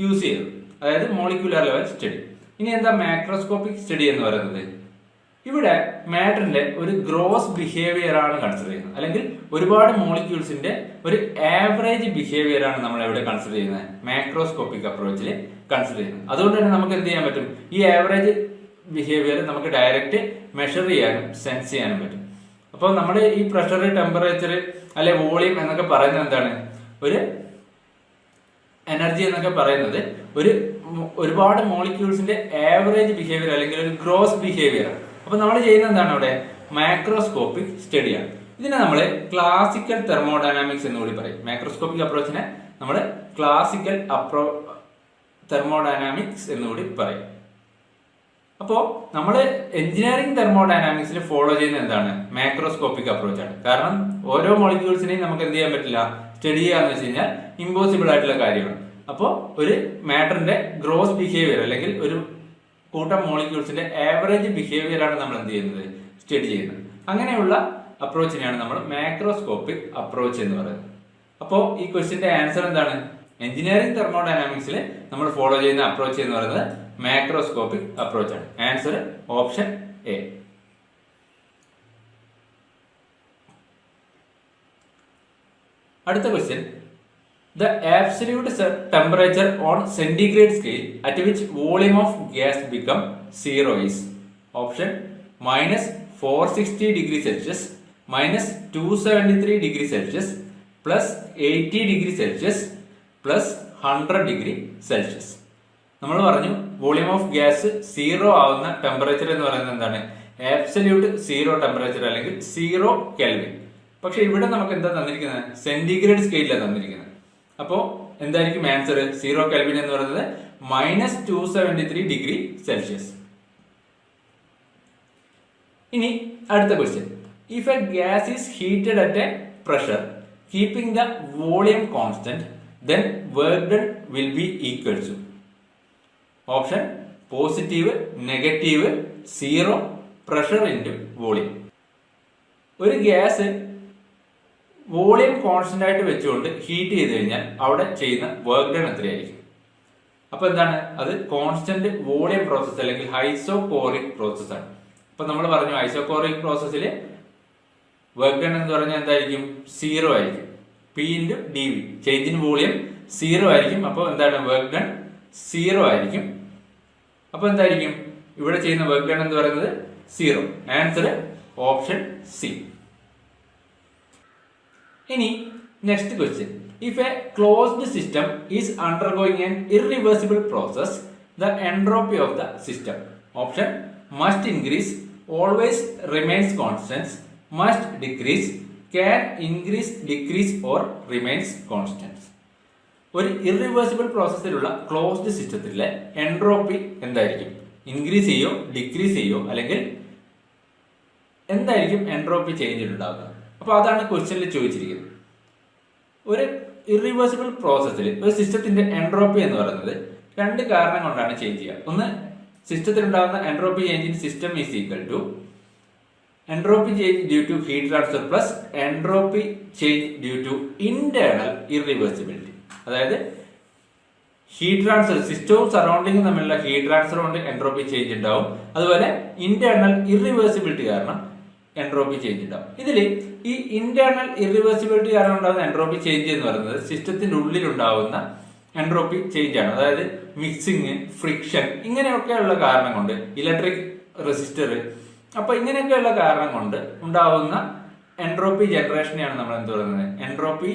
യൂസ് ചെയ്യുന്നത്. അതായത് മോളിക്യുലർ ലെവൽ സ്റ്റഡി. ഇനി എന്താ മാക്രോസ്കോപ്പിക് സ്റ്റഡി എന്ന് പറയുന്നത്? ഇവിടെ മാറ്ററിന്റെ ഒരു ഗ്രോസ് ബിഹേവിയർ ആണ് കൺസിഡർ ചെയ്യുന്നത്, അല്ലെങ്കിൽ ഒരുപാട് മോളിക്യൂൾസിന്റെ ഒരു ആവറേജ് ബിഹേവിയർ ആണ് നമ്മൾ എവിടെ കൺസിഡർ ചെയ്യുന്നത്? മാക്രോസ്കോപ്പിക് അപ്രോച്ചിൽ കൺസിഡർ ചെയ്യുന്നത്. അതുകൊണ്ട് തന്നെ നമുക്ക് എന്ത് ചെയ്യാൻ പറ്റും? ഈ ആവറേജ് ബിഹേവിയർ നമുക്ക് ഡയറക്റ്റ് മെഷർ ചെയ്യാനും സെൻസ് ചെയ്യാനും പറ്റും. അപ്പോൾ നമ്മൾ ഈ പ്രഷർ, ടെമ്പറേച്ചർ, അല്ലെ വോളിയം എന്നൊക്കെ പറയുന്നത് എന്താണ്? ഒരു എനർജി എന്നൊക്കെ പറയുന്നത് ഒരുപാട് മോളിക്യൂൾസിന്റെ ആവറേജ് ബിഹേവിയർ അല്ലെങ്കിൽ ഒരു ഗ്രോസ് ബിഹേവിയർ ആണ്. അപ്പൊ നമ്മൾ ചെയ്യുന്നത് എന്താണ്? അവിടെ മാക്രോസ്കോപ്പിക് സ്റ്റഡിയാണ്. ഇതിനെ നമ്മൾ ക്ലാസിക്കൽ തെർമോഡൈനാമിക്സ് എന്ന് കൂടി പറയും. മാക്രോസ്കോപ്പിക് അപ്രോച്ചിനെ നമ്മൾ ക്ലാസിക്കൽ തെർമോഡൈനാമിക്സ് എന്ന് കൂടി പറയും. അപ്പോ നമ്മൾ എഞ്ചിനീയറിംഗ് തെർമോഡൈനാമിക്സിൽ ഫോളോ ചെയ്യുന്നത് എന്താണ്? മാക്രോസ്കോപ്പിക് അപ്രോച്ച് ആണ്. കാരണം ഓരോ മോളിക്യൂൾസിനെയും നമുക്ക് എന്ത് ചെയ്യാൻ പറ്റില്ല? സ്റ്റഡി ചെയ്യാന്ന് വെച്ച് കഴിഞ്ഞാൽ ഇമ്പോസിബിൾ ആയിട്ടുള്ള കാര്യമാണ്. അപ്പോൾ ഒരു മാറ്ററിന്റെ ഗ്രോസ് ബിഹേവിയർ അല്ലെങ്കിൽ ഒരു കൂട്ടം മോളിക്യൂൾസിന്റെ ആവറേജ് ബിഹേവിയർ ആണ് നമ്മൾ എന്ത് ചെയ്യുന്നത്? സ്റ്റഡി ചെയ്യുന്നത്. അങ്ങനെയുള്ള അപ്രോച്ചിനെയാണ് നമ്മൾ മാക്രോസ്കോപ്പിക് അപ്രോച്ച് എന്ന് പറയുന്നത്. അപ്പോൾ ഈ ക്വസ്റ്റിന്റെ ആൻസർ എന്താണ്? എഞ്ചിനീയറിംഗ് തെർമോഡൈനാമിക്സിൽ നമ്മൾ ഫോളോ ചെയ്യുന്ന അപ്രോച്ച് എന്ന് പറയുന്നത് മാക്രോസ്കോപ്പിക് അപ്രോച്ച് ആണ്. Answer option A. അടുത്ത question. The absolute temperature on centigrade scale at which volume of gas become 0 is option -460 degrees Celsius, -273 degrees Celsius, +80 degrees Celsius, +100 degree Celsius. നമ്മൾ പറഞ്ഞു volume of gas 0 ആവുന്ന temperature എന്ന് പറയുന്നത് എന്താണ്? Absolute 0 temperature അല്ലെങ്കിൽ 0 kelvin. പക്ഷെ ഇവിടെ നമുക്ക് എന്താ തന്നിരിക്കുന്നത്? സെന്റിഗ്രേഡ് സ്കെയിലാണ് തന്നിരിക്കുന്നത്. അപ്പോ എന്തായിരിക്കും ആൻസർ? 0 കെൽവിൻ എന്ന് പറയുന്നത് -273 ഡിഗ്രി സെൽഷ്യസ്. ഇനി അടുത്ത question. If A gas is heated at A pressure keeping the volume constant then work done will be equal to option positive, negative, 0, pressure into volume. ഒരു gas volume constant ആയിട്ട് വെച്ചുകൊണ്ട് heat ചെയ്ത് കഴിഞ്ഞാൽ അവിടെ ചെയ്യുന്ന work done എത്രയായിരിക്കും? അപ്പൊ എന്താണ് അത്? കോൺസ്റ്റന്റ് വോളിയം പ്രോസസ് അല്ലെങ്കിൽ ഐസോകോറിക് പ്രോസസ് ആണ്. അപ്പൊ നമ്മൾ പറഞ്ഞു ഐസോകോറിക് പ്രോസസ്സിൽ വർക്ക് ഡൺ എന്ന് പറഞ്ഞാൽ എന്തായിരിക്കും? 0 ആയിരിക്കും. P into D V, change in volume 0 ആയിരിക്കും. അപ്പോൾ എന്താണ്? വർക്ക് ഡൺ 0 ആയിരിക്കും. അപ്പൊ എന്തായിരിക്കും ഇവിടെ ചെയ്യുന്ന വർക്ക് ഡൺ എന്ന് പറയുന്നത് 0. Answer option C. ഇനി next question. If a closed system is undergoing an irreversible process, the entropy of the system. Option must increase, always remains constant, must decrease, can increase, decrease or remains constant. ഒരു irreversible പ്രോസസ്സിലുള്ള closed സിസ്റ്റത്തിലെ entropy എന്തായിരിക്കും? Increase ചെയ്യോ, decrease ചെയ്യോ, അല്ലെങ്കിൽ എന്തായിരിക്കും entropy change ഉണ്ടാകുന്നത്? അപ്പൊ അതാണ് ക്വസ്റ്റ്യനിൽ ചോദിച്ചിരിക്കുന്നത്. ഒരു ഇറിവേഴ്സിബിൾ പ്രോസസ്സിൽ ഒരു സിസ്റ്റത്തിന്റെ എൻട്രോപ്പി എന്ന് പറയുന്നത് 2 കാരണം കൊണ്ടാണ് ചേഞ്ച് ചെയ്യുക. ഒന്ന്, സിസ്റ്റത്തിൽ ഉണ്ടാകുന്ന entropy change in system is equal to entropy change due to heat transfer plus entropy change due to internal irreversibility. അതായത് ഹീറ്റ് ട്രാൻസ്ഫർ, സിസ്റ്റവും സറൗണ്ടിങ്ങും തമ്മിലുള്ള ഹീറ്റ് ട്രാൻസ്ഫർ കൊണ്ട് എൻട്രോപ്പി ചേഞ്ച് ഉണ്ടാവും. അതുപോലെ ഇന്റേണൽ ഇറിവേഴ്സിബിലിറ്റി കാരണം എൻട്രോപ്പി ചേഞ്ച് ഉണ്ടാവും. ഇതിൽ ഈ ഇന്റേണൽ ഇറിവേഴ്സിബിലിറ്റി കാരണം ഉണ്ടാകുന്ന എൻട്രോപ്പി ചേഞ്ച് എന്ന് പറയുന്നത് സിസ്റ്റത്തിന്റെ ഉള്ളിൽ ഉണ്ടാകുന്ന എൻട്രോപ്പി ചേഞ്ച് ആണ്. അതായത് മിക്സിങ്, ഫ്രിക്ഷൻ, ഇങ്ങനെയൊക്കെയുള്ള കാരണം കൊണ്ട്, ഇലക്ട്രിക് റെസിസ്റ്റർ, അപ്പൊ ഇങ്ങനെയൊക്കെയുള്ള കാരണം കൊണ്ട് ഉണ്ടാവുന്ന എൻട്രോപ്പി ജനറേഷനെയാണ് നമ്മൾ എന്ത് പറയുന്നത്? Entropy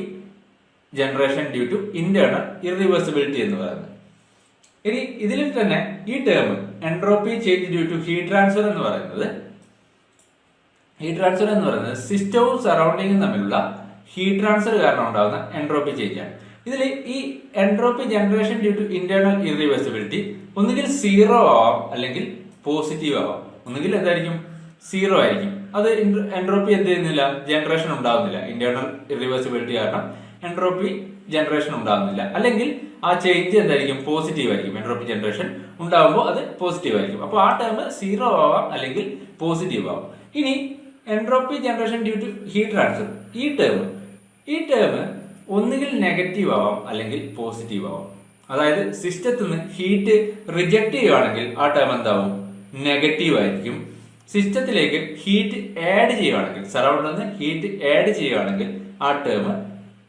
generation due to internal irreversibility എന്ന് പറയുന്നത്. ഇനി ഇതിൽ തന്നെ ഈ term entropy change due to heat transfer എന്ന് പറയുന്നത് സിസ്റ്റവും സറൗണ്ടിങ്ങും തമ്മിലുള്ള ഹീറ്റ് ട്രാൻസ്ഫർ കാരണം ഉണ്ടാകുന്ന എൻട്രോപ്പി ചേഞ്ച് ആണ്. ഇതിൽ ഈ entropy generation due to internal irreversibility ഒന്നുകിൽ 0 ആവാം, അല്ലെങ്കിൽ പോസിറ്റീവ് ആവാം. ഒന്നുകിൽ എന്തായിരിക്കും? 0 ആയിരിക്കും. അത് എൻട്രോപ്പി എന്ത് ചെയ്യുന്നില്ല? ജനറേഷൻ ഉണ്ടാകുന്നില്ല. ഇന്റേണൽ ഇറിവേഴ്സിബിലിറ്റി കാരണം എൻട്രോപ്പി ജനറേഷൻ ഉണ്ടാകുന്നില്ല. അല്ലെങ്കിൽ ആ ചേഞ്ച് എന്തായിരിക്കും? പോസിറ്റീവ് ആയിരിക്കും. എൻട്രോപ്പി ജനറേഷൻ ഉണ്ടാകുമ്പോൾ അത് പോസിറ്റീവ് ആയിരിക്കും. അപ്പോൾ ആ ടേം 0 ആവാം, അല്ലെങ്കിൽ പോസിറ്റീവ് ആവാം. ഇനി entropy generation due to heat transfer, ഈ ടേം ഒന്നുകിൽ നെഗറ്റീവ് ആവാം, അല്ലെങ്കിൽ പോസിറ്റീവ് ആവാം. അതായത് സിസ്റ്റത്തിൽ നിന്ന് ഹീറ്റ് റിജക്ട് ചെയ്യുകയാണെങ്കിൽ ആ ടേം എന്താവും? നെഗറ്റീവ് ആയിരിക്കും. സിസ്റ്റത്തിലേക്ക് ഹീറ്റ് ആഡ് ചെയ്യുകയാണെങ്കിൽ, സറൗണ്ടിൽ നിന്ന് ഹീറ്റ് ആഡ് ചെയ്യുകയാണെങ്കിൽ ആ ടേം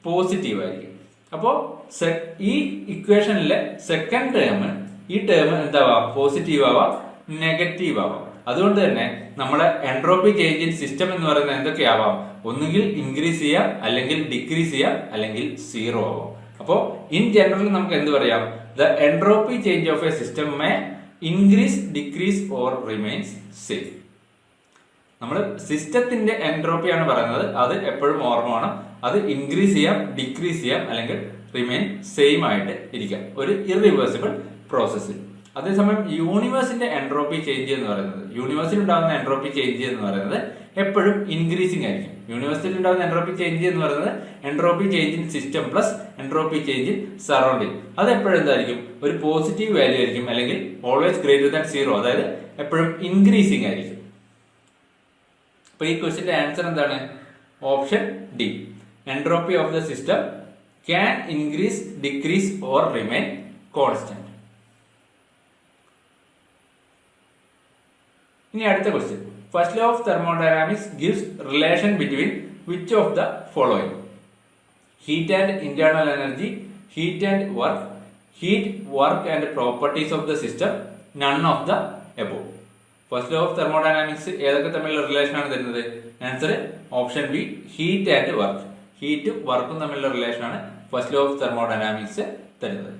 പോസിറ്റീവ് ആയിരിക്കും. അപ്പോൾ ഈ ഇക്വേഷനിലെ സെക്കൻഡ് ടേം, ഈ ടേം എന്താവാം? പോസിറ്റീവ് ആവാം, നെഗറ്റീവ് ആവാം. അതുകൊണ്ട് തന്നെ നമ്മുടെ എൻട്രോപ്പി ചേഞ്ച് ഇൻ സിസ്റ്റം എന്ന് പറയുന്നത് എന്തൊക്കെയാവാം? ഒന്നുകിൽ ഇൻക്രീസ് ചെയ്യാം, അല്ലെങ്കിൽ ഡിക്രീസ് ചെയ്യാം, അല്ലെങ്കിൽ 0 ആവാം. അപ്പോൾ ഇൻ ജനറൽ നമുക്ക് എന്ത് പറയാം? The entropy change of a system may increase, decrease or remains same. നമ്മൾ സിസ്റ്റത്തിന്റെ എൻട്രോപ്പിയാണ് പറയുന്നത്. അത് എപ്പോഴും ഓർമ്മ വേണം. അത് ഇൻക്രീസ് ചെയ്യാം, ഡിക്രീസ് ചെയ്യാം, അല്ലെങ്കിൽ റിമെയിൻ സെയിം ആയിട്ട് ഇരിക്കാം ഒരു ഇറിവേഴ്സിബിൾ പ്രോസസ്സിൽ. അതേസമയം യൂണിവേഴ്സിന്റെ എൻട്രോപ്പി ചേഞ്ച് എന്ന് പറയുന്നത്, യൂണിവേഴ്സിൽ ഉണ്ടാകുന്ന എൻട്രോപ്പി ചേഞ്ച് എന്ന് പറയുന്നത് എപ്പോഴും ഇൻക്രീസിംഗ് ആയിരിക്കും. യൂണിവേഴ്സിൽ ഉണ്ടാകുന്ന എൻട്രോപ്പി ചേഞ്ച് എന്ന് പറയുന്നത് entropy change in system plus entropy change in surrounding. അത് എപ്പോഴും എന്തായിരിക്കും? ഒരു പോസിറ്റീവ് വാല്യൂ ആയിരിക്കും, അല്ലെങ്കിൽ ഓൾവേസ് ഗ്രേറ്റർ ദാൻ 0. അതായത് എപ്പോഴും ഇൻക്രീസിംഗ് ആയിരിക്കും. അപ്പൊ ഈ ക്വസ്റ്റിന്റെ ആൻസർ എന്താണ്? Option D. Entropy of the system can increase, decrease or remain constant. ഇനി അടുത്ത question. First law of thermodynamics gives relation between which of the following? Heat and internal energy, heat and work, heat, work and properties of the system, none of the above. First law of thermodynamics ഏതൊക്കെ തമ്മിലുള്ള relation ആണ് തരുന്നത്? Answer option B, heat and work. ഹീറ്റും വർക്കും തമ്മിലുള്ള relation ആണ് first law of thermodynamics തരുന്നത്.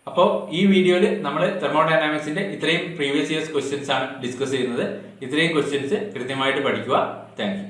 അപ്പോൾ ഈ വീഡിയോയിൽ നമ്മൾ തെർമോഡൈനാമിക്സിന്റെ ഇത്രയും പ്രീവിയസ് ഇയേഴ്സ് ക്വസ്റ്റ്യൻസ് ആണ് ഡിസ്കസ് ചെയ്യുന്നത്. ഇത്രയും ക്വസ്റ്റ്യൻസ് കൃത്യമായിട്ട് പഠിക്കുക. Thank you.